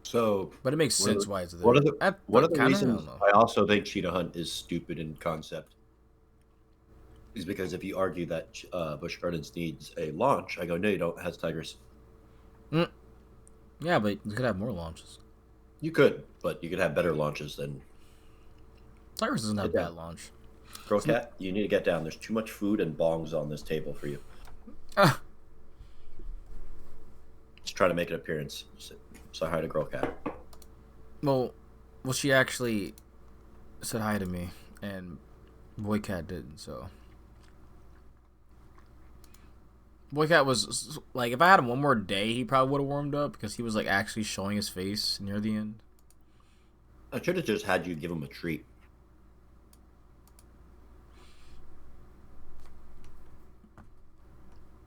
So, But it makes sense why it's there. one of the Kinda, reasons I don't know. I also think Cheetah Hunt is stupid in concept is because if you argue that Busch Gardens needs a launch, I go, no, you don't. It has Tigers. Yeah, but you could have more launches. You could, but you could have better launches than Tigers doesn't have a Yeah. bad launch. Girl Cat. You need to get down. There's too much food and bongs on this table for you. Ah, Just try to make an appearance. Say hi to Girl Cat. well, she actually said hi to me, and Boy Cat didn't, so. Boycat was like, if I had him one more day, he probably would have warmed up because he was like actually showing his face near the end. I should have just had you give him a treat.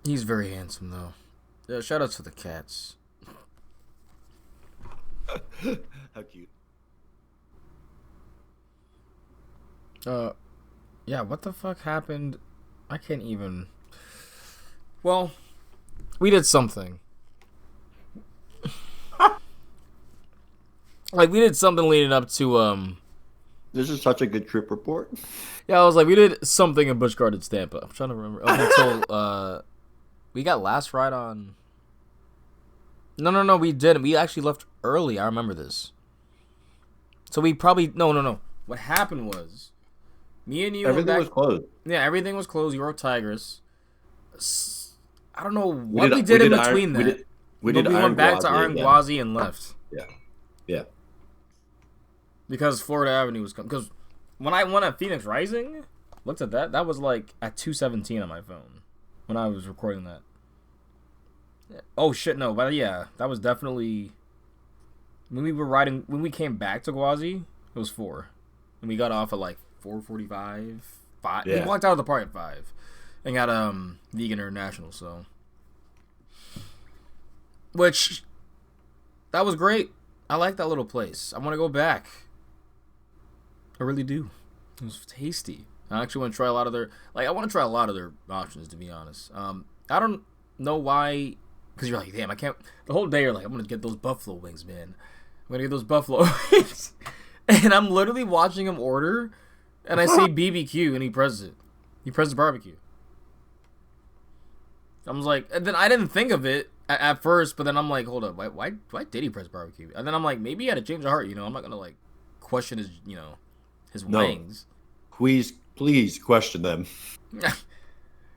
He's very handsome though. Yeah, shout out to the cats. How cute. Yeah, what the fuck happened? I can't even. Well, we did something. Like, we did something leading up to, This is such a good trip report. Yeah, I was like, we did something in Busch Gardens, Tampa. I'm trying to remember. Up until, we got last ride on... No, we didn't. We actually left early. I remember this. So we probably... No. What happened was... Me and you... Everything was closed. Yeah, everything was closed. You were Tigris. I don't know what we did in between that. We went back to Iron Gwazi and left. Yeah. Because Florida Avenue was coming. Because when I went at Phoenix Rising, looked at that was like at 2:17 on my phone when I was recording that. Oh shit, no, but yeah, that was definitely when we came back to Gwazi, it was 4. And we got off at like 4:45, 5. Yeah. We walked out of the park at 5 and got Vegan International, so which that was great. I like that little place. I want to go back. I really do. It was tasty. I actually want to try a lot of their I want to try a lot of their options, to be honest. I don't know why, because you're like, damn, I can't. The whole day you're like, I'm gonna get those buffalo wings, man. I'm gonna get those buffalo wings, and I'm literally watching him order, and I see BBQ, and he presses it. He presses barbecue. I was like, and then I didn't think of it at first, but then I'm like, hold up, why did he press barbecue? And then I'm like, maybe he had a change of heart. I'm not gonna like question his his wings. Please question them.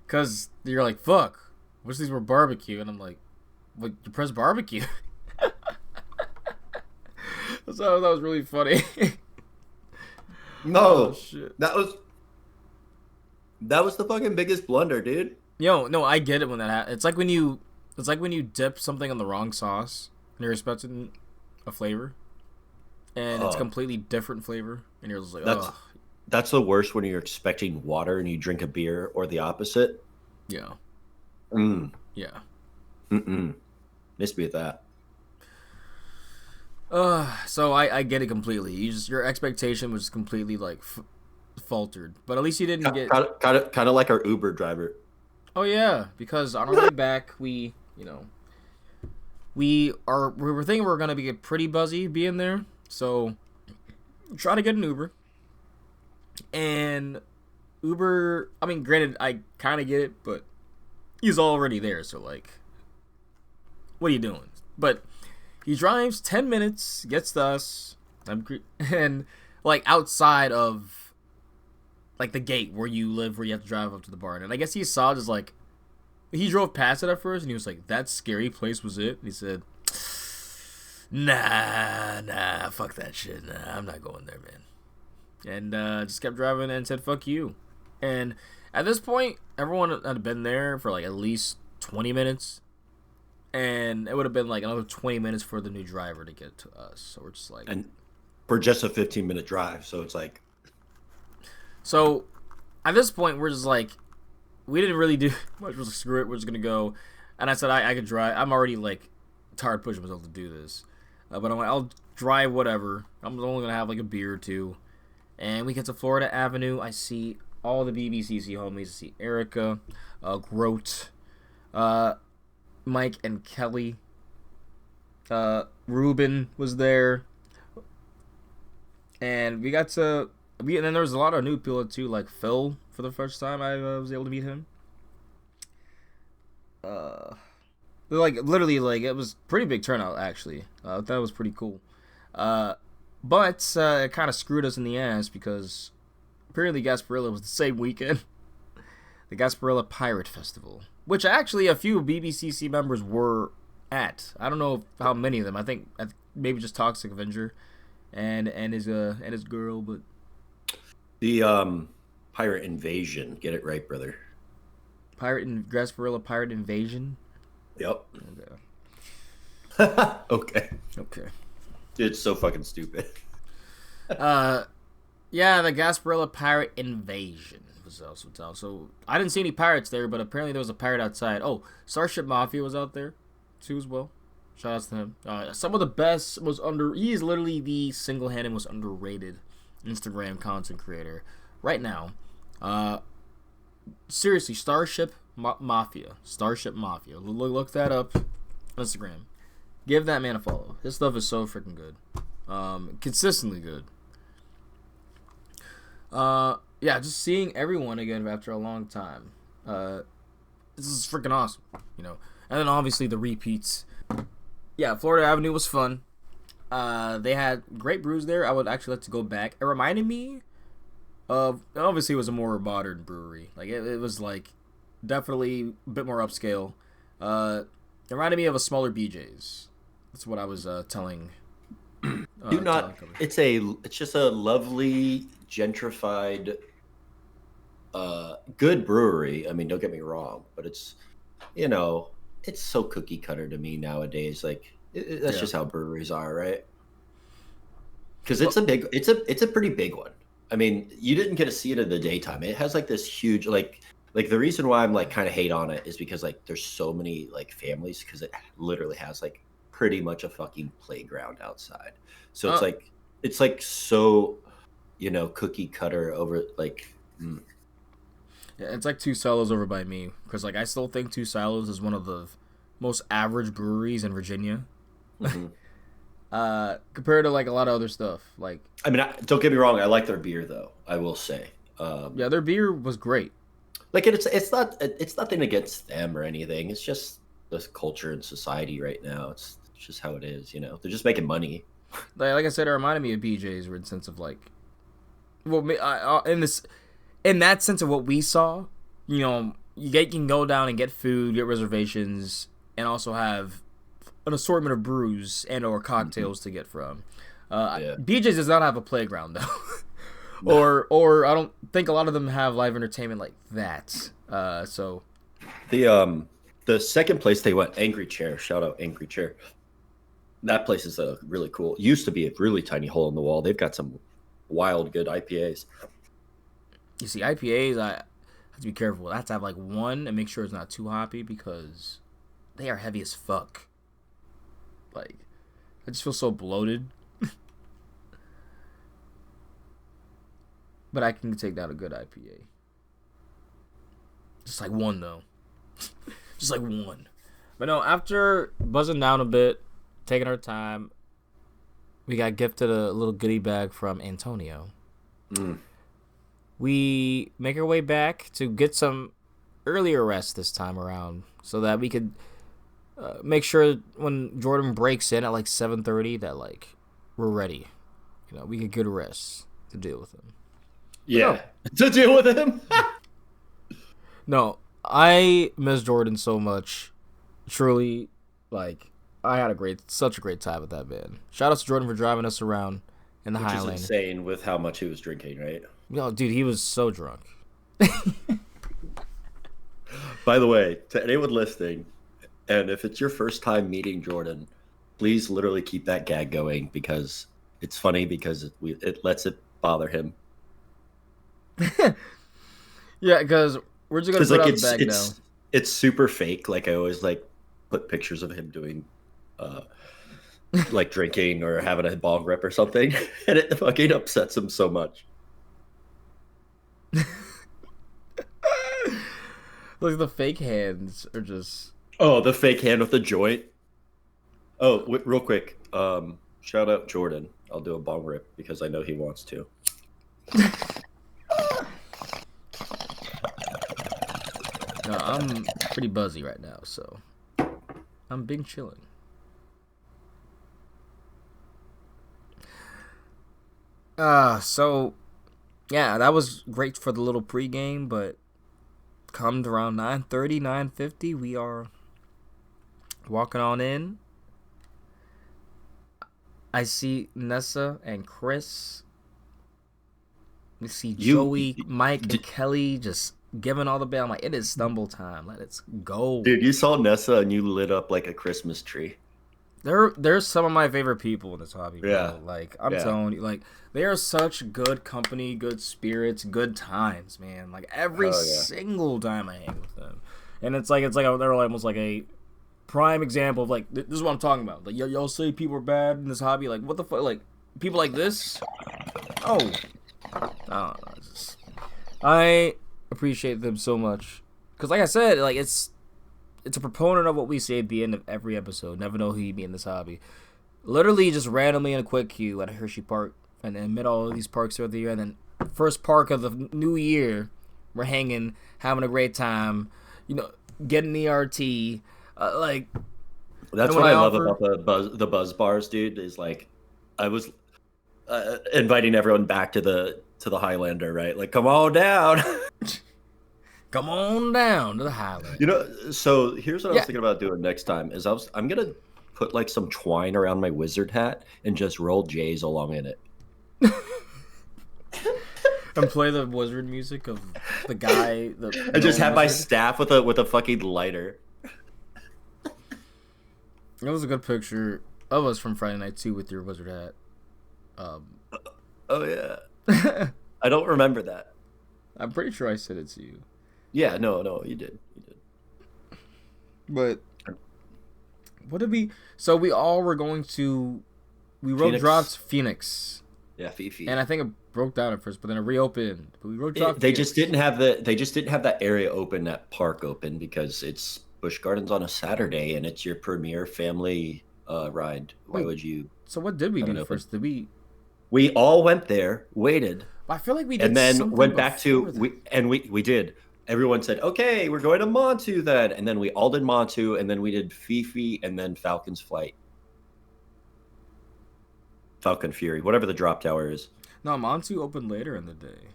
Cause you're like, fuck, wish these were barbecue, and I'm like, what, you press barbecue? So that was really funny. No, oh, shit. that was the fucking biggest blunder, dude. No, I get it when that happens. It's like when you dip something in the wrong sauce and you're expecting a flavor, and it's completely different flavor, and you're just like, oh. That's the worst when you're expecting water and you drink a beer, or the opposite. Yeah. Yeah. Miss me with that. So I get it completely. Your expectation was completely like faltered, but at least you didn't get kind of like our Uber driver. Oh yeah, because on our way back we were thinking we were gonna be pretty buzzy being there, so try to get an Uber. And Uber, I mean, granted, I kind of get it, but he's already there, so like, what are you doing? But he drives 10 minutes, gets to us, and like outside of like the gate where you live, where you have to drive up to the barn. And I guess he saw just like, he drove past it at first, and he was like, "That scary place was it?" And he said, "Nah, fuck that shit. Nah, I'm not going there, man." And just kept driving and said, "Fuck you." And at this point, everyone had been there for like at least 20 minutes. And it would have been like another 20 minutes for the new driver to get to us. So we're just like... And for just a 15-minute drive, so it's like... So at this point, we're just like... We didn't really do much. We're like, screw it, we're just going to go. And I said, I could drive. I'm already like tired pushing myself to do this. But I'm like, I'll drive whatever. I'm only going to have like a beer or two. And we get to Florida Avenue. I see all the BBCC homies. I see Erica, Grote, Mike and Kelly. Ruben was there. And we got to... And then there was a lot of new people too, like Phil, for the first time I was able to meet him. Like, literally, like, it was pretty big turnout, actually. That was pretty cool. But it kind of screwed us in the ass because apparently Gasparilla was the same weekend. The Gasparilla Pirate Festival, which actually a few BBCC members were at. I don't know how many of them. I think maybe just Toxic Avenger and his girl, but the Pirate Invasion. Get it right, brother. Gasparilla Pirate Invasion. Yep. Okay. Okay. Okay. It's so fucking stupid. Yeah, the Gasparilla Pirate Invasion was also told. So I didn't see any pirates there, but apparently there was a pirate outside. Oh, Starship Mafia was out there too as well. Shout outs to him. Some of the best he is literally the single-handed most underrated Instagram content creator right now. Seriously, Starship Mafia. Look that up on Instagram. Give that man a follow. His stuff is so freaking good. Consistently good. Yeah, just seeing everyone again after a long time. This is freaking awesome, you know. And then obviously the repeats. Yeah, Florida Avenue was fun. They had great brews there. I would actually like to go back. It reminded me of, obviously it was a more modern brewery. Like it was like definitely a bit more upscale. It reminded me of a smaller BJ's. That's what I was telling. It's just a lovely gentrified good brewery. I mean, don't get me wrong, but it's it's so cookie cutter to me nowadays. Like that's just how breweries are, right? Because it's a pretty big one. I mean, you didn't get to see it in the daytime. It has like this huge like the reason why I'm like kind of hate on it is because like there's so many like families because it literally has like pretty much a fucking playground outside. So it's like so cookie cutter over like. Yeah, it's like Two Silos over by me because like I still think Two Silos is one of the most average breweries in Virginia. Mm-hmm. Compared to like a lot of other stuff. Like, I mean, don't get me wrong, I like their beer though. I will say, yeah, their beer was great. Like it's nothing against them or anything. It's just the culture and society right now. It's just how it is. They're just making money. Like I said, it reminded me of BJ's in the sense of like, well, in that sense of what we saw, you can go down and get food, get reservations, and also have an assortment of brews and or cocktails to get from. BJ's does not have a playground though, or I don't think a lot of them have live entertainment like that. So the second place they went, Angry Chair. Shout out Angry Chair. That place is really cool. Used to be a really tiny hole in the wall. They've got some wild good IPAs. You see, IPAs, I have to be careful. I have to have like one and make sure it's not too hoppy because they are heavy as fuck. Like, I just feel so bloated. But I can take down a good IPA. Just like one, though. Just like one. But no, after buzzing down a bit, taking our time, we got gifted a little goodie bag from Antonio. We make our way back to get some earlier rest this time around so that we could make sure when Jordan breaks in at like 7:30 that like we're ready. We get good rest to deal with him. Yeah, to deal with him. No, I miss Jordan so much. Truly, like I had such a great time with that man. Shout out to Jordan for driving us around in the Highland. Which is insane with how much he was drinking, right? Yo, dude, he was so drunk. By the way, to anyone listening, and if it's your first time meeting Jordan, please literally keep that gag going because it's funny because it lets it bother him. Yeah, because we're just gonna put out the bag now. It's super fake. Like I always like put pictures of him doing, like drinking or having a bong rip or something, and it fucking upsets him so much. Like the fake hands are just. Oh, the fake hand with the joint. Oh, real quick. Shout out Jordan. I'll do a bong rip because I know he wants to. No, I'm pretty buzzy right now, so I'm being chilling. So yeah, that was great for the little pregame, but come around 9:30, 9:50, we are walking on in. I see Nessa and Chris. We see Joey, Mike, and Kelly just giving all the bail. I'm like, it is stumble time. Let it go. Dude, you saw Nessa and you lit up like a Christmas tree. There's some of my favorite people in this hobby, bro. Yeah. Like, I'm Yeah. telling you, like, they are such good company, good spirits, good times, man. Like, every Oh, yeah. single time I hang with them. And they're almost like a prime example of, like, this is what I'm talking about. Like, y'all say people are bad in this hobby. Like, what the fuck? Like, people like this? Oh. I I appreciate them so much. Because, like I said, like, it's a proponent of what we say at the end of every episode. Never know who you be in this hobby. Literally just randomly in a quick queue at a Hershey Park, and then mid all of these parks throughout the year, and then first park of the new year, we're hanging, having a great time, getting the RT, like. That's what I love about the buzz bars, dude. Is like, I was inviting everyone back to the Highlander, right? Like, come on down. Come on down to the Highlander. So here's what I was thinking about doing next time is I'm gonna put like some twine around my wizard hat and just roll J's along in it. And play the wizard music of the guy. I just have my staff with a fucking lighter. It was a good picture of us from Friday Night 2 with your wizard hat. Oh yeah. I don't remember that. I'm pretty sure I said it to you. Yeah, no, you did. But what did we? So we all were going to. We road Phoenix. dropped Phoenix. Yeah, Fifi. And I think it broke down at first, but then it reopened. But we road dropped. They Phoenix. just didn't have that area open, that park open, because it's Busch Gardens on a Saturday and it's your premier family ride. Why would you? So what did we do first? Did we? We all went there, waited. I feel like we did. And then went back to that. we did. Everyone said, "Okay, we're going to Montu then," and then we all did Montu, and then we did Fifi, and then Falcon's Flight, Falcon Fury, whatever the drop tower is. No, Montu opened later in the day.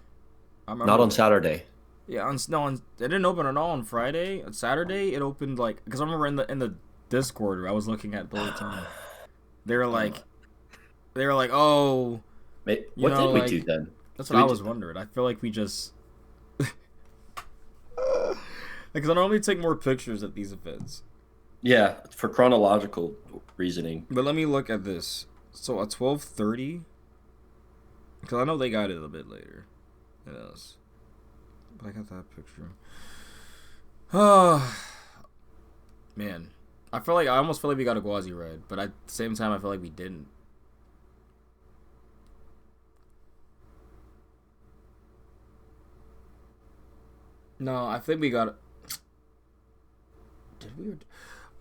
Not on Saturday. Yeah, it didn't open at all on Friday. On Saturday, it opened because I remember in the Discord I was looking at the whole time. They were like, oh, what did we do then? That's what I was wondering. I feel like we just. Because I normally take more pictures at these events. Yeah, for chronological reasoning. But let me look at this. So at 12:30, because I know they got it a bit later. Yes. But I got that picture. Oh, man. I almost feel like we got a Gwazi ride, but at the same time, I feel like we didn't. No, I think we got. Did we?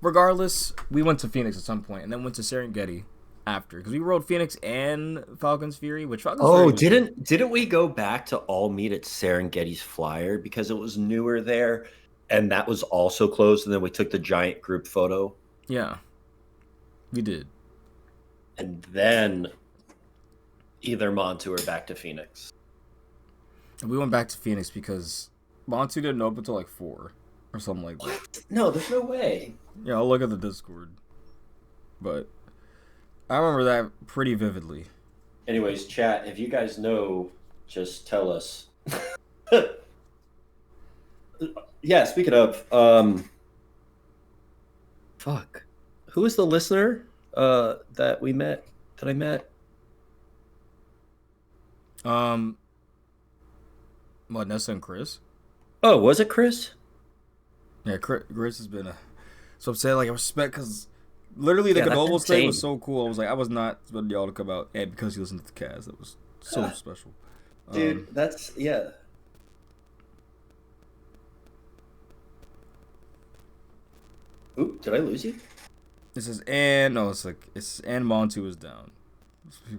Regardless, we went to Phoenix at some point, and then went to Serengeti after, because we rode Phoenix and Falcon's Fury, which Falcon's Fury was didn't we go back to all meet at Serengeti's Flyer because it was newer there, and that was also closed, and then we took the giant group photo. Yeah, we did. And then either Montu or back to Phoenix. And we went back to Phoenix because Montu didn't open until like 4 or something like that. What? No, there's no way. Yeah, I'll look at the Discord. But I remember that pretty vividly. Anyways, chat, if you guys know, just tell us. Yeah, speaking of, fuck. Who was the listener that I met? What, Nessa and Chris? Oh, was it Chris? Yeah, Chris has been a... So I'm saying, like, I respect, because literally the Noble thing was so cool. I was not expecting y'all to come out, and because you listened to the cast, that was so special. Dude, that's, yeah. Oop, did I lose you? This is, and, no, it's and Montu is down.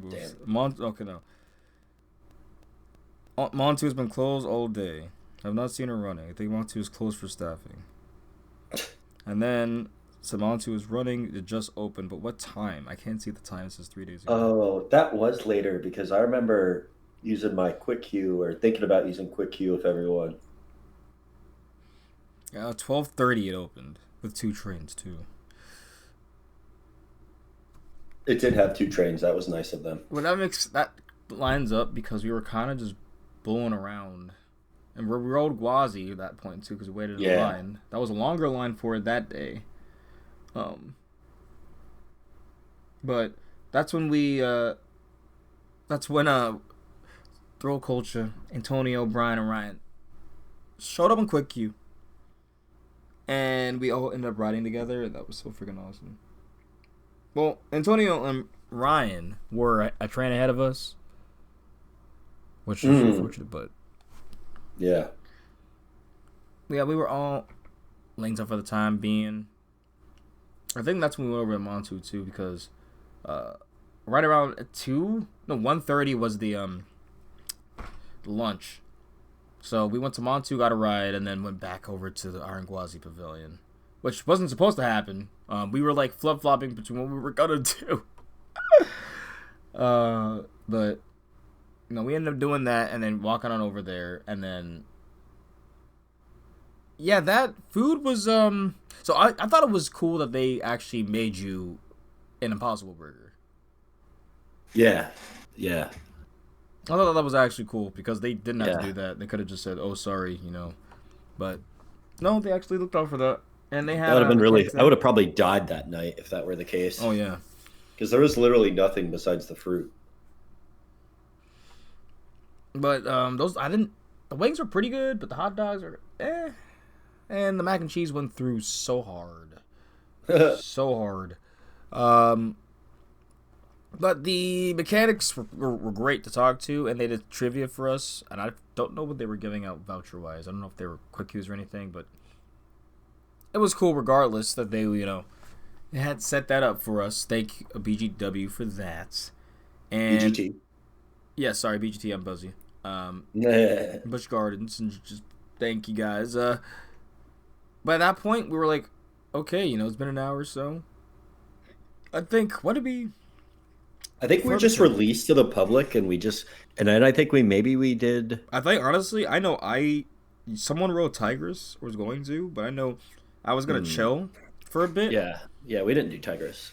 Damn. Okay, no. Montu has been closed all day. I've not seen her running. I think Montu is closed for staffing. And then, so Montu is running. It just opened, but what time? I can't see the time. It says 3 days ago. Oh, that was later because I remember using my quick queue or thinking about using quick queue with everyone. Yeah, 12:30 it opened with 2 trains too. It did have 2 trains. That was nice of them. Well, that lines up because we were kind of just blowing around And we rode Gwazi at that point too, because we waited in line. That was a longer line for it that day. But that's when Throw Culture, Antonio, Brian, and Ryan showed up in quick queue. And we all ended up riding together. That was so freaking awesome. Well, Antonio and Ryan were a train ahead of us, which is unfortunate, but yeah, we were all linked up for the time being. I think that's when we went over to Montu too, because right around 1:30 was the lunch. So we went to Montu, got a ride, and then went back over to the Iron Gwazi Pavilion, which wasn't supposed to happen. We were like flip-flopping between what we were gonna do. But we ended up doing that and then walking on over there, and then that food was so I thought it was cool that they actually made you an Impossible Burger. Yeah. I thought that was actually cool because they didn't have to do that. They could have just said, "Oh, sorry," But no, they actually looked out for that, and they had. That would have been really. I would have probably died that night if that were the case. Oh yeah, because there was literally nothing besides the fruit. But the wings were pretty good, but the hot dogs are and the mac and cheese went through so hard, so hard. But the mechanics were great to talk to, and they did trivia for us. And I don't know what they were giving out voucher-wise. I don't know if they were quick queues or anything, but it was cool regardless that they had set that up for us. Thank you, BGW, for that. And BGT. Yeah, sorry, BGT, I'm Buzzy. Busch Gardens, and just thank you guys. By that point, we were like, okay, it's been an hour or so. I think, I think we're just released to the public, and then I think we did. I think honestly, I know someone rode Tigris or was going to, but I know I was gonna chill for a bit. Yeah, we didn't do Tigris.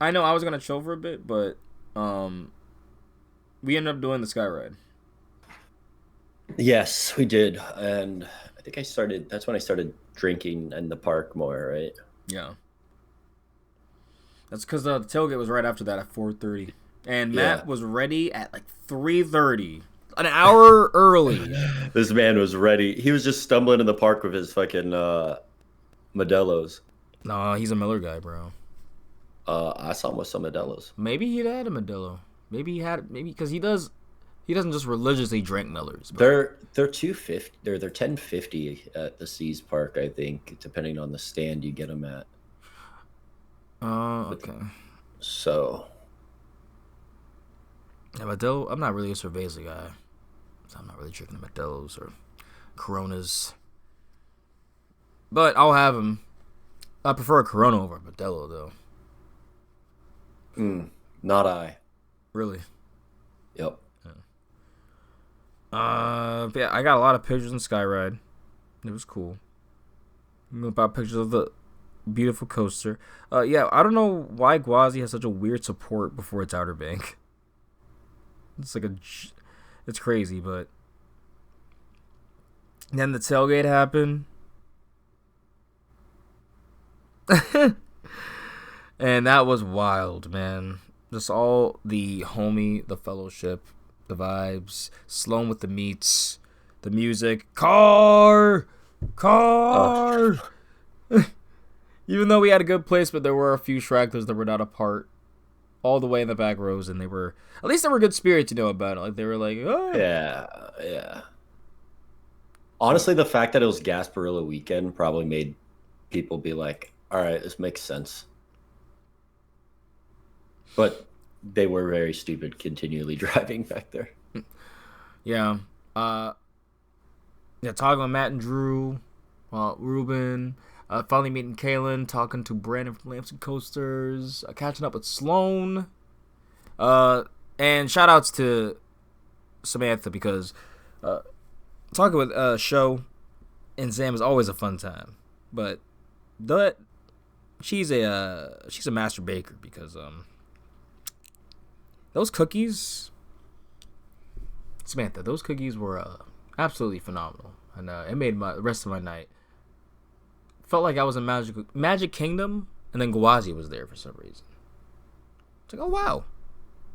I know I was gonna chill for a bit, but we ended up doing the Sky Ride. Yes, we did, and I think that's when I started drinking in the park more, right? Yeah. That's because the tailgate was right after that at 4:30, and Matt was ready at like 3:30, an hour early. This man was ready. He was just stumbling in the park with his fucking Modelo's. No, he's a Miller guy, bro. I saw him with some Modelo's. Maybe he had a Modelo. Maybe because he doesn't just religiously drink Millers. They're $2.50. They're $10.50 at the Seas Park, I think, depending on the stand you get them at. Okay. So. Yeah, Modelo. I'm not really a Cerveza guy, so I'm not really drinking Modelos or Coronas. But I'll have them. I prefer a Corona over a Modelo, though. Not I. Really? Yep. But yeah, I got a lot of pictures in Skyride. It was cool. About pictures of the beautiful coaster. Yeah, I don't know why Gwazi has such a weird support before its Outer Bank. It's crazy, but then the tailgate happened. And that was wild, man. Just all the homie, the fellowship, the vibes, Sloan with the meats, the music, car. Even though we had a good placement, there were a few stragglers that were not apart all the way in the back rows, and they were good spirits, about it. Like, they were like, oh. Yeah. Honestly, the fact that it was Gasparilla weekend probably made people be like, all right, this makes sense. But they were very stupid continually driving back there. Yeah. Talking with Matt and Drew, Ruben, finally meeting Kaylin, talking to Brandon from Lamps and Coasters, catching up with Sloan. And shout outs to Samantha, because talking with Sho and Sam is always a fun time. But she's a master baker, because those cookies, Samantha, those cookies were Absolutely phenomenal. And it made the rest of my night. Felt like I was in Magic Kingdom, and then Gwazi was there for some reason. It's like, oh wow,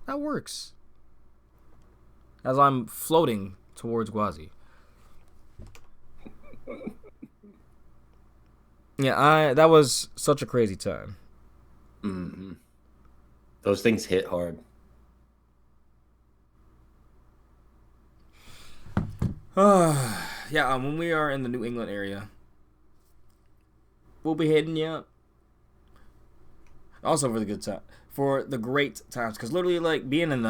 that works. As I'm floating towards Gwazi. Yeah, that was such a crazy time. Mm-hmm. Those things hit hard. Yeah, when we are in the New England area, we'll be hitting you up. Also for the good time, for the great times, because literally, like being in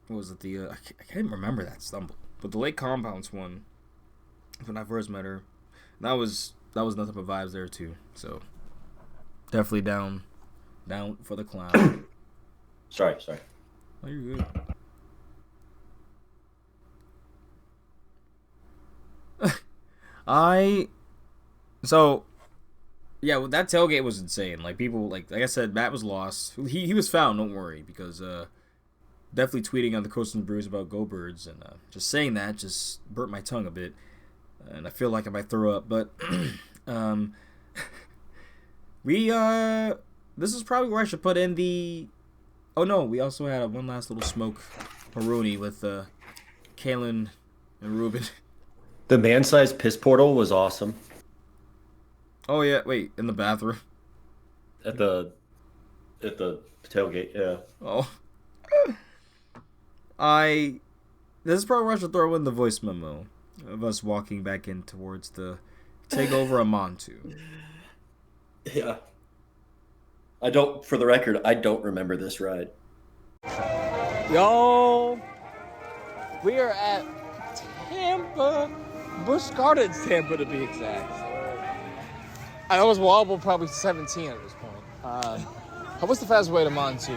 what was it, I can't remember that stumble, but the Lake Compounds one when I first met her, that was nothing but vibes there too. So definitely down for the clown. Sorry. Oh, you're good. Yeah, well, that tailgate was insane. Like people, like I said, Matt was lost. He was found. Don't worry, because definitely tweeting on the Coast and Brews about Go Birds, and just saying that just burnt my tongue a bit, and I feel like I might throw up. But this is probably where I should put in the. Oh no, we also had one last little smoke Maroney with Kalen and Ruben. The man-sized piss portal was awesome. Oh yeah, wait, in the bathroom. At the tailgate, yeah. Oh. This is probably where I should throw in the voice memo of us walking back in towards the takeover of Montu. Yeah. For the record, I don't remember this ride. Yo, we are at Tampa, Busch Gardens, Tampa to be exact. I was wobble probably 17 at this point. What's the fastest way to Montu?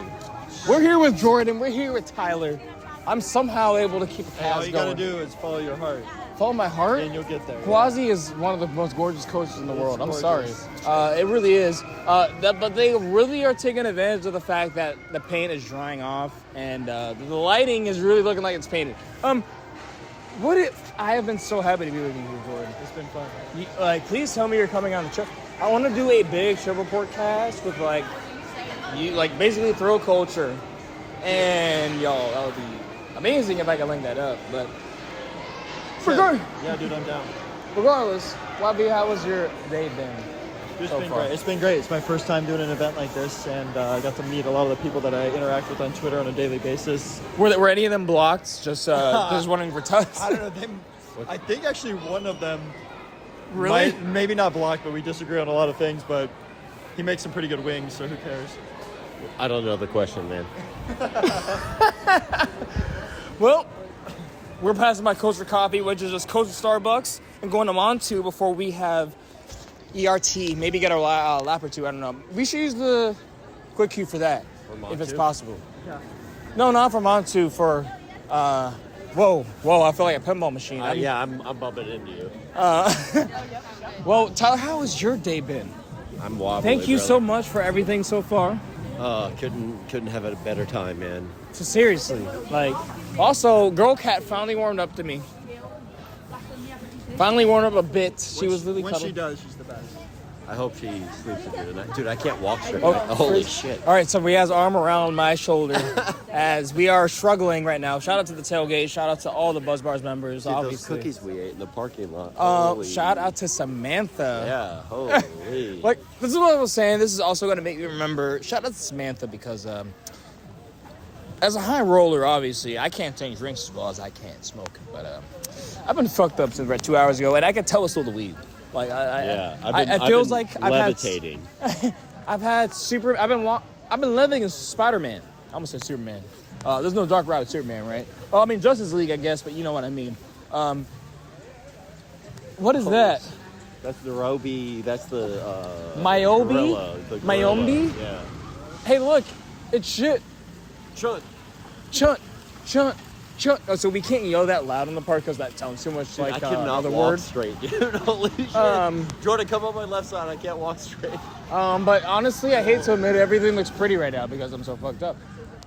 We're here with Jordan. We're here with Tyler. I'm somehow able to keep a pass All you going. gotta do is follow your heart, Follow my heart? and you'll get there. Gwazi is one of the most gorgeous coaches in the world. I'm gorgeous. sorry. It really is. But they really are taking advantage of the fact that the paint is drying off and the lighting is really looking like it's painted. I have been so happy to be with you here, Jordan. It's been fun. Man. Please tell me you're coming on the trip. I want to do a big trip report cast with basically throw culture, and y'all, that would be amazing if I could link that up. But Yeah, dude, I'm down. regardless, Wabi, how was your day been? It's so been far? great. It's been great. It's my first time doing an event like this, and I got to meet a lot of the people that I interact with on Twitter on a daily basis. Were any of them blocked? Just wondering for touch. I don't know. I think actually one of them Really? maybe not blocked, but we disagree on a lot of things. But he makes some pretty good wings, so who cares? I don't know the question, man. Well, we're passing by Coaster Coffee, which is just Coaster Starbucks, and going to Montu before we have ERT. Maybe get a lap or two. I don't know. We should use the quick queue for that, if it's possible. Yeah. No, not for Montu. For whoa! I feel like a pinball machine. I'm bumping into you. Well, Tyler, how has your day been? I'm wobbly. Thank you brother. so much for everything so far. Couldn't have a better time, man. So seriously, also, Girl Cat finally warmed up to me. Finally warmed up a bit. She was really When she cuddly. does, she's the best. I hope she sleeps with you tonight. Dude, I can't walk straight. Oh, Holy shit. All right, so he has arm around my shoulder as we are struggling right now. Shout out to the tailgate. Shout out to all the Buzz Bars members, Dude, those obviously. cookies we ate in the parking lot. Holy. Shout out to Samantha. Yeah, holy. This is what I was saying. This is also going to make me remember. Shout out to Samantha because as a high roller, obviously, I can't take drinks as well as I can smoke. But I've been fucked up since about 2 hours ago, and I can tell it's still the weed. It feels like levitating. I've been living as Spider-Man. I almost said Superman. There's no Dark Ride with Superman, right? Well, I mean Justice League, I guess, but you know what I mean. What is that? That's the Roby. That's the Myobi? gorilla, the gorilla. Myombi? Yeah. Hey, look, it's shit. Chunt. Chunt. Oh, so we can't yell that loud in the park because that sounds too much Dude, like I cannot the walk word. straight, dude. Holy shit. Jordan, come on my left side. I can't walk straight. But honestly, I hate to admit it, everything looks pretty right now because I'm so fucked up.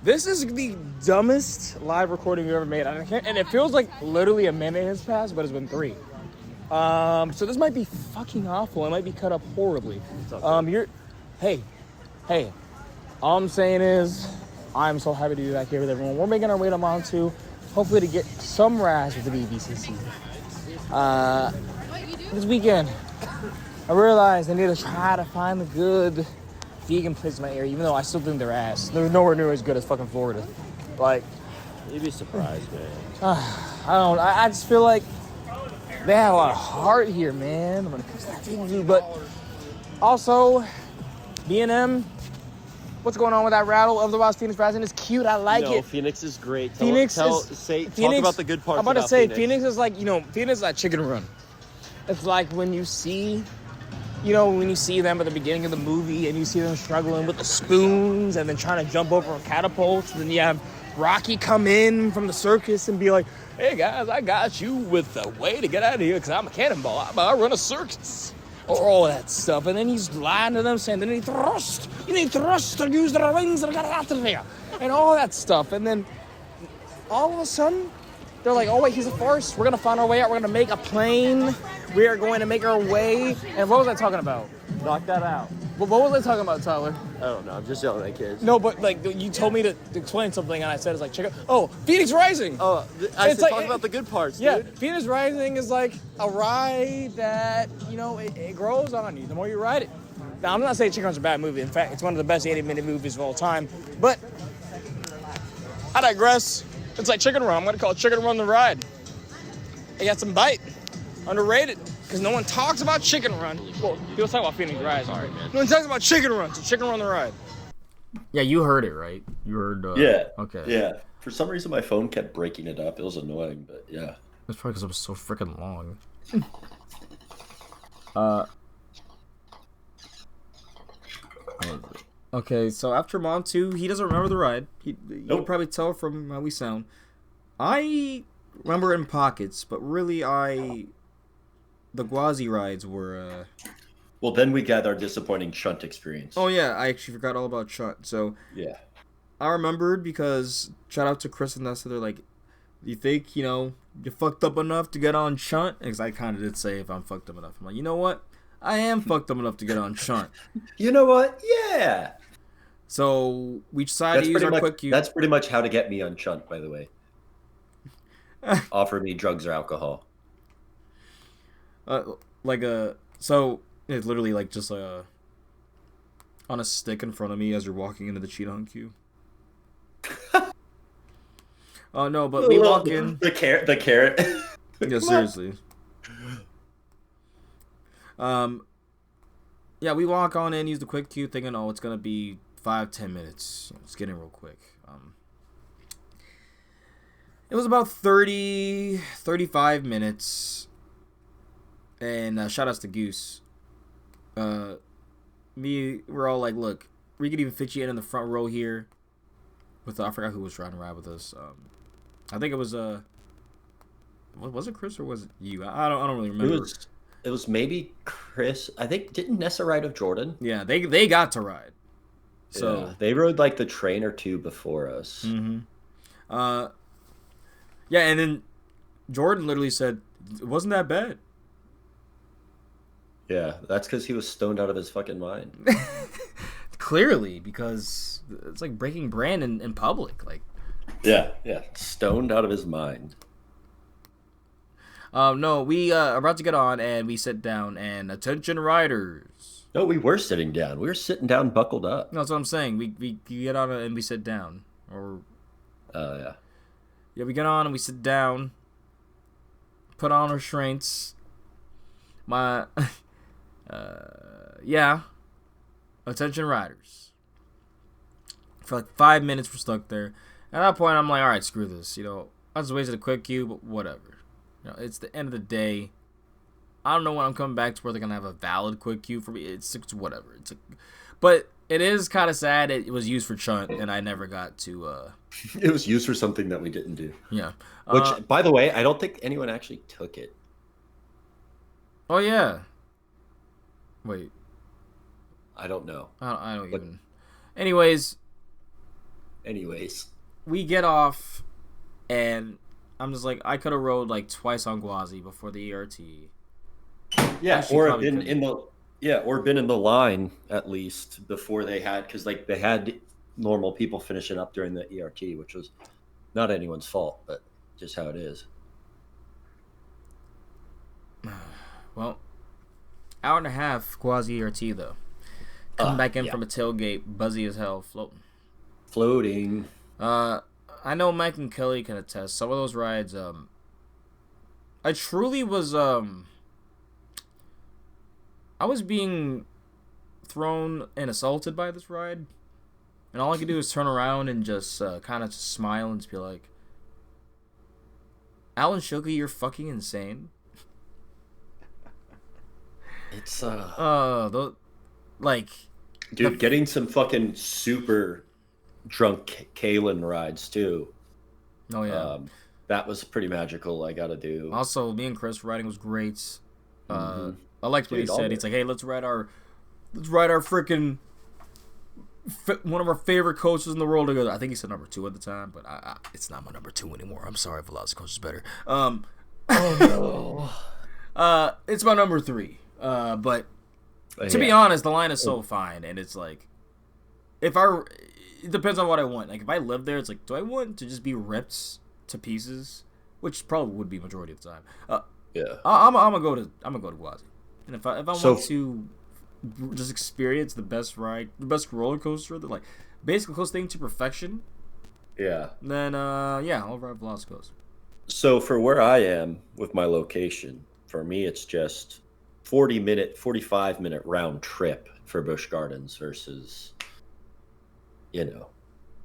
This is the dumbest live recording we've ever made. And it feels like literally a minute has passed, but it's been 3. So this might be fucking awful. It might be cut up horribly. Hey. All I'm saying is, I'm so happy to be back here with everyone. We're making our way to Montu, hopefully to get some rest with the BBCC. This weekend, I realized I need to try to find a good vegan place in my area, even though I still think they're ass. They're nowhere near as good as fucking Florida. Like, You'd be surprised, man. I just feel like they have a lot of heart here, man, when it comes to that vegan food. But also, B&M, what's going on with that rattle of the Wild Phoenix Rising? It's cute. I like it. Phoenix is great. Talk about the good parts. I'm about to say, Phoenix is like, Phoenix is like Chicken Run. It's like when you see them at the beginning of the movie and you see them struggling with the spoons and then trying to jump over catapults, and then you have Rocky come in from the circus and be like, hey guys, I got you with a way to get out of here because I'm a cannonball. I run a circus. Or all that stuff. And then he's lying to them saying, you need thrust to use the wings and get out of there. And all that stuff. And then all of a sudden, they're like, oh wait, he's a farce. We're going to find our way out. We're going to make a plane. We are going to make our way. And what was I talking about? Knock that out. What was I talking about, Tyler? I don't know. I'm just yelling at kids. No, but like you told me to explain something, and I said it's like check out. Oh, Phoenix Rising. Oh, I said talk about the good parts. Yeah, dude. Phoenix Rising is like a ride that it grows on you the more you ride it. Now I'm not saying Chicken Run's a bad movie. In fact, it's one of the best 80-minute movies of all time. But I digress. It's like Chicken Run. I'm gonna call it Chicken Run the Ride. It got some bite. Underrated. Because no one talks about Chicken Run. Well, people talk about Phoenix Rising. Sorry, man. No one talks about Chicken Run, so Chicken Run the Ride. Yeah, you heard it, right? You heard... Yeah. Okay. Yeah. For some reason, my phone kept breaking it up. It was annoying, but yeah. That's probably because it was so freaking long. Okay, so after Montu, he doesn't remember the ride. You can probably tell from how we sound. I remember in pockets, but really the Gwazi rides were... Well, then we got our disappointing Chunt experience. Oh, yeah, I actually forgot all about Chunt. So, yeah. I remembered because, shout out to Chris and Nessa, they're like, you think, you're fucked up enough to get on Chunt? Because I kind of did say if I'm fucked up enough. I'm like, you know what? I am fucked up enough to get on Chunt. You know what? Yeah. So, we decided to use our quick queue. That's pretty much how to get me on Chunt, by the way. Offer me drugs or alcohol. So it's literally like just on a stick in front of me as you're walking into the cheat on queue. Oh no, but we walk in the carrot. Yeah, seriously. Yeah, we walk on in, use the quick queue, thinking, oh, it's gonna be 5-10 minutes. Let's get in real quick. It was about 35 minutes. And shout outs to Goose. We're all like, look, we could even fit you in the front row here. I forgot who was trying to ride with us. I think it was was it Chris or was it you? I don't really remember. It was maybe Chris. I think didn't Nessa ride with Jordan? Yeah, they got to ride. So yeah, they rode like the train or two before us. Mm-hmm. Yeah, and then Jordan literally said it wasn't that bad. Yeah, that's because he was stoned out of his fucking mind. Clearly, because it's like breaking brand in public. Like, yeah, stoned out of his mind. No, we are about to get on, and we sit down, and attention riders. No, we were sitting down. We were sitting down, buckled up. No, that's what I'm saying. We get on and we sit down. Yeah. Yeah, we get on and we sit down. Put on our restraints. Yeah. Attention riders. For like 5 minutes, we're stuck there. At that point, I'm like, all right, screw this. I just wasted a quick queue, but whatever. It's the end of the day. I don't know when I'm coming back to where they're gonna have a valid quick queue for me. It's whatever. But it is kind of sad. It was used for Chunt, and I never got to. It was used for something that we didn't do. Yeah. Which, by the way, I don't think anyone actually took it. Oh yeah. Wait. I don't know. I don't even. Anyways, Anyways. we get off, and I'm just like, I could have rode like twice on Gwazi before the ERT. Yeah, Actually, or probably been couldn't. in the or been in the line at least before they had, because like they had normal people finishing up during the ERT, which was not anyone's fault, but just how it is. Well, hour and a half Gwazi ERT though. Coming back in Yeah. from a tailgate, buzzy as hell, floating. Floating. I know Mike and Kelly can attest. Some of those rides, I truly was, I was being thrown and assaulted by this ride, and all I could do was turn around and just kind of just smile and just be like, Alan Shoki, you're fucking insane. It's Like, dude, getting some fucking super drunk Kalen rides too. oh yeah. That was pretty magical. I gotta do. Also, me and Chris riding was great. Mhm. I liked what he Dude, all said. of He's it. like, "Hey, let's ride our freaking one of our favorite coaches in the world together." I think he said number 2 at the time, but it's not my number 2 anymore. I'm sorry, Velocicoaster is better. Oh It's my number 3. But no. to be honest, the line is so fine, and it's like, it depends on what I want. Like, if I live there, it's like, do I want to just be ripped to pieces, which probably would be majority of the time. Yeah. I'm gonna go to Gwazi, and if I So- want to just experience the best ride, the best roller coaster, the like basically close thing to perfection, Yeah. then I'll ride Velocicoaster. So for where I am with my location, for me it's just 45-minute round trip for Busch Gardens versus,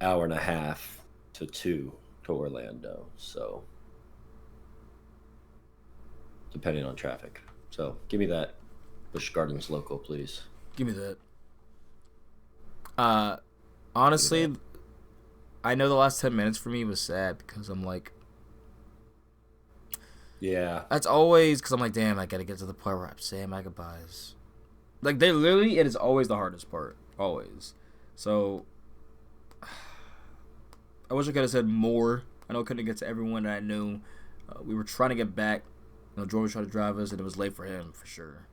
hour and a half to 2 to Orlando. So depending on traffic. So give me that Busch Gardens local, please. Give me that. Honestly, I know the last 10 minutes for me was sad because I'm like, Yeah. that's always because I'm like, damn, I gotta get to the part where I'm saying my goodbyes. Like, it is always the hardest part, always. So I wish I could have said more. I know I couldn't get to everyone that I knew. We were trying to get back. George was trying to drive us, and it was late for him for sure.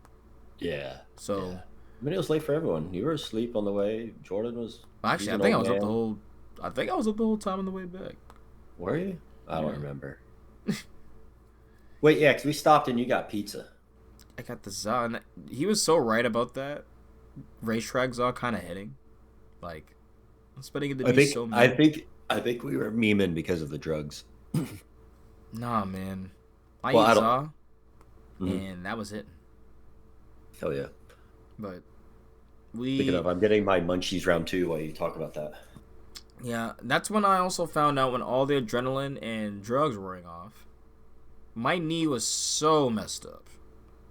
Yeah. So Yeah. I mean, it was late for everyone. You were asleep on the way. Jordan was. actually, he's I an think I old was up man. the whole. I think I was up the whole time on the way back. Were you? I don't Yeah. remember. Wait, yeah, because we stopped and you got pizza. I got the Zon. He was so right about that. Racetrack Zaw kind of hitting. Like, I'm spending it to be so I mad. think we were memeing because of the drugs. Nah, man. I Well, ate I don't- Zaw, Mhm. and that was it. Hell yeah. But Speaking of, I'm getting my munchies round 2 while you talk about that. yeah, that's when I also found out when all the adrenaline and drugs were wearing off. My knee was so messed up.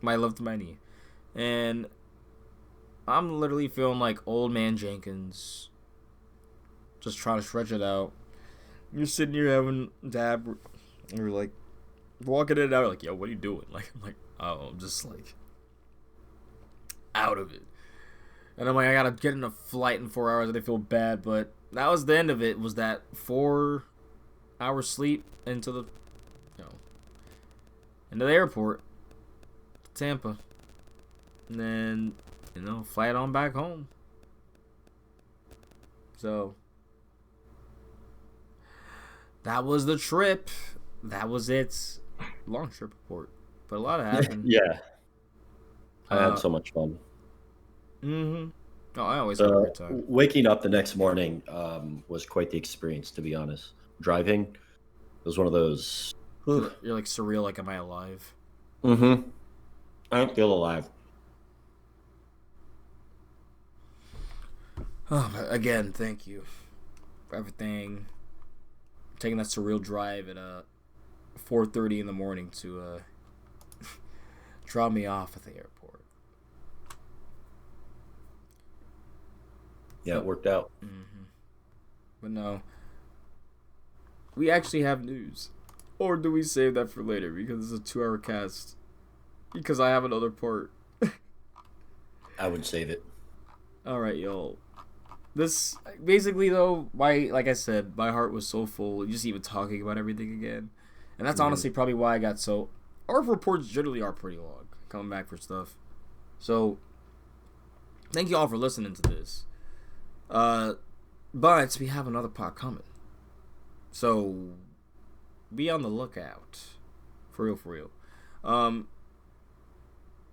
My left my knee. And I'm literally feeling like old man Jenkins. Just trying to stretch it out. You're sitting here having dab, and you're like walking in and out, like, yo, what are you doing? Like, I'm like, oh, I'm just like out of it. And I'm like, I gotta get in a flight in 4 hours, and I feel bad, but that was the end of it. Was that 4-hour sleep into the, into the airport, Tampa, and then flight on back home. So that was the trip. That was it. Long trip report, but a lot happened. Yeah. I Uh, had so much fun. Mm-hmm. Oh, I always have a great time. Waking up the next morning was quite the experience, to be honest. Driving, it was one of those. You're like surreal. Like, am I alive? Mm-hmm. I don't feel alive. Oh, but again, thank you for everything. Taking that surreal drive at 4:30 in the morning to drop me off at the airport. Yeah, it worked out. Mm-hmm. But no, we actually have news, or do we save that for later because it's a 2-hour cast? Because I have another part. I would save it. All right, y'all. This basically though, like I said, my heart was so full just even talking about everything again, and that's honestly probably why I got so. Our reports generally are pretty long coming back for stuff, so thank you all for listening to this. But we have another part coming, so be on the lookout. For real.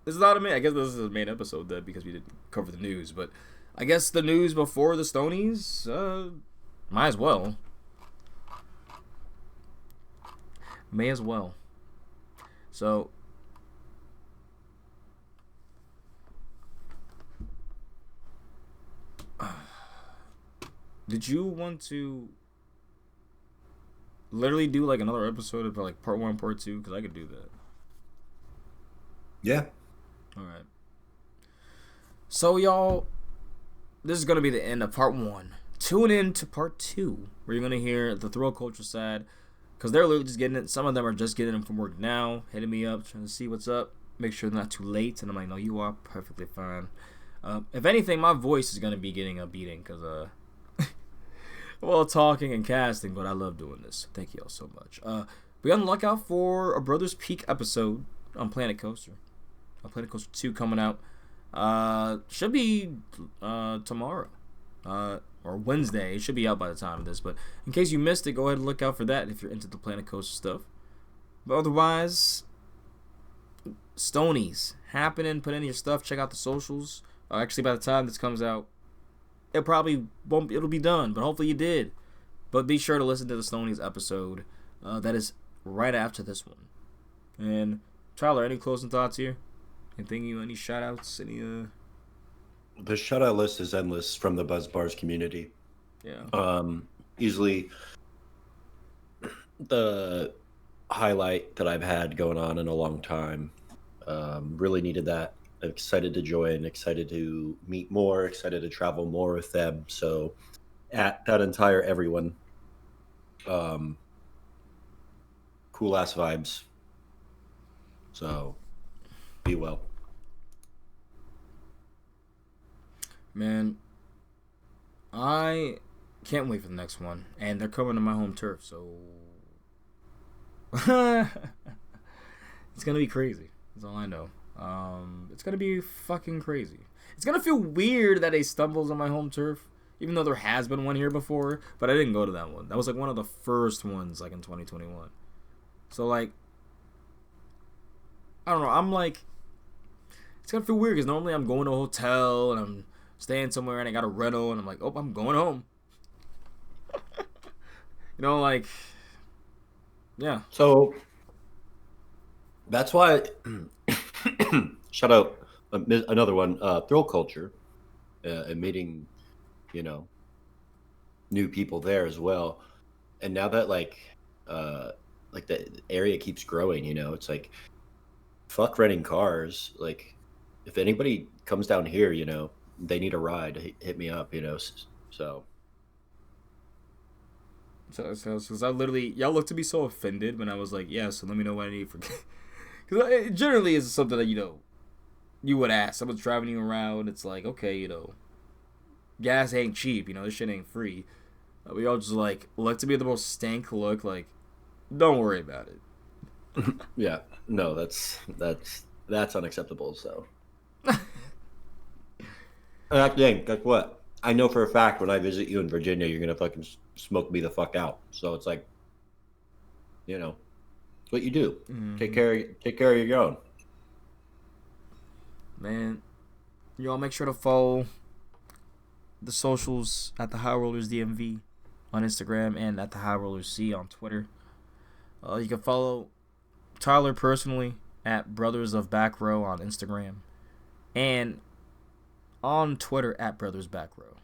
This is not a main. I guess this is a main episode then because we didn't cover the news, but. I guess the news before the Stonies, might as well. May as well. So, did you want to literally do like another episode of like part 1, part 2? Because I could do that. Yeah. All right. So, y'all. This is going to be the end of part 1. Tune in to part 2, where you're going to hear the thrill culture side, because they're literally just getting it. Some of them are just getting it from work now, hitting me up, trying to see what's up, make sure they're not too late, and I'm like, no, you are perfectly fine. If anything, my voice is going to be getting a beating, because, well, talking and casting, but I love doing this. Thank you all so much. Be on the lookout for a Brothers Peak episode on Planet Coaster. Planet Coaster 2 coming out. Should be tomorrow or Wednesday. It should be out by the time of this, but in case you missed it, go ahead and look out for that if you're into the Planet Coaster stuff. But otherwise, Stonies happening. Put in your stuff. Check out the socials. Actually, by the time this comes out, it probably won't. It'll be done, but hopefully you did. But be sure to listen to the Stonies episode. That is right after this one. And Tyler, any closing thoughts here? Anything, any shout outs? The shout out list is endless from the Buzz Bars community. Yeah. Easily the highlight that I've had going on in a long time. Really needed that. I'm excited to join, excited to meet more, excited to travel more with them. So at that entire everyone, cool ass vibes. So be well. Man, I can't wait for the next one. And they're coming to my home turf, so it's gonna be crazy. That's all I know. It's gonna be fucking crazy. It's gonna feel weird that they stumbles on my home turf, even though there has been one here before, but I didn't go to that one. That was like one of the first ones, like in 2021. So like, I don't know. I'm like, it's gonna feel weird because normally I'm going to a hotel and I'm staying somewhere and I got a rental and I'm like, oh, I'm going home. You know, like, yeah. So that's why. Shout out another one, Thrill Culture, and meeting, new people there as well. And now that like the area keeps growing, it's like, fuck renting cars. Like, if anybody comes down here, they need a ride, hit me up, so. So I literally, y'all looked to be so offended when I was like, yeah, so let me know what I need for. Because it generally is something that, you would ask. Someone's driving you around. It's like, okay, gas ain't cheap. This shit ain't free. We all just like look to be the most stank look. Like, don't worry about it. Yeah, no, that's unacceptable. So, dang, guess what? I know for a fact when I visit you in Virginia, you're gonna fucking smoke me the fuck out. So it's like, it's what you do. Mm-hmm. Take care of your own. Man, y'all make sure to follow the socials at the High Rollers DMV on Instagram and at the High Rollers C on Twitter. You can follow Tyler personally at Brothers of Back Row on Instagram and on Twitter at Brothers Back Row.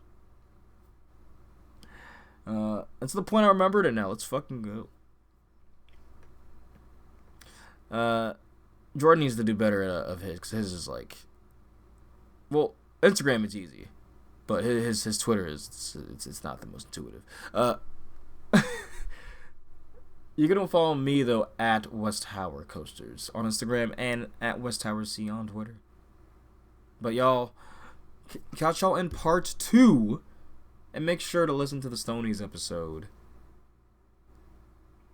That's the point I remembered it now. Let's fucking go. Jordan needs to do better of his, because his is like, well, Instagram is easy, but his Twitter it's not the most intuitive. You can follow me though at West Tower Coasters on Instagram and at West Tower C on Twitter. But y'all, catch y'all in part 2 And make sure to listen to the Stonies episode,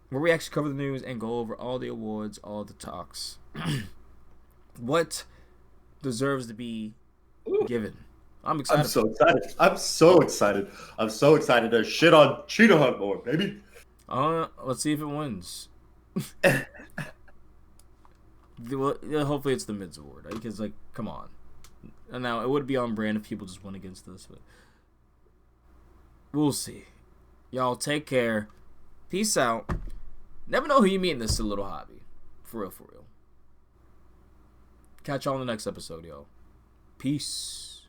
where we actually cover the news and go over all the awards, all the talks. What deserves to be given. I'm excited. I'm so excited. I'm so excited to shit on Cheetah Hunt more, baby. Let's see if it wins. Well, hopefully it's the Mids Award, right? Because, like, come on. And now, it would be on brand if people just went against this, but we'll see. Y'all take care. Peace out. Never know who you meet in this little hobby. For real, for real. Catch y'all in the next episode, yo. Peace.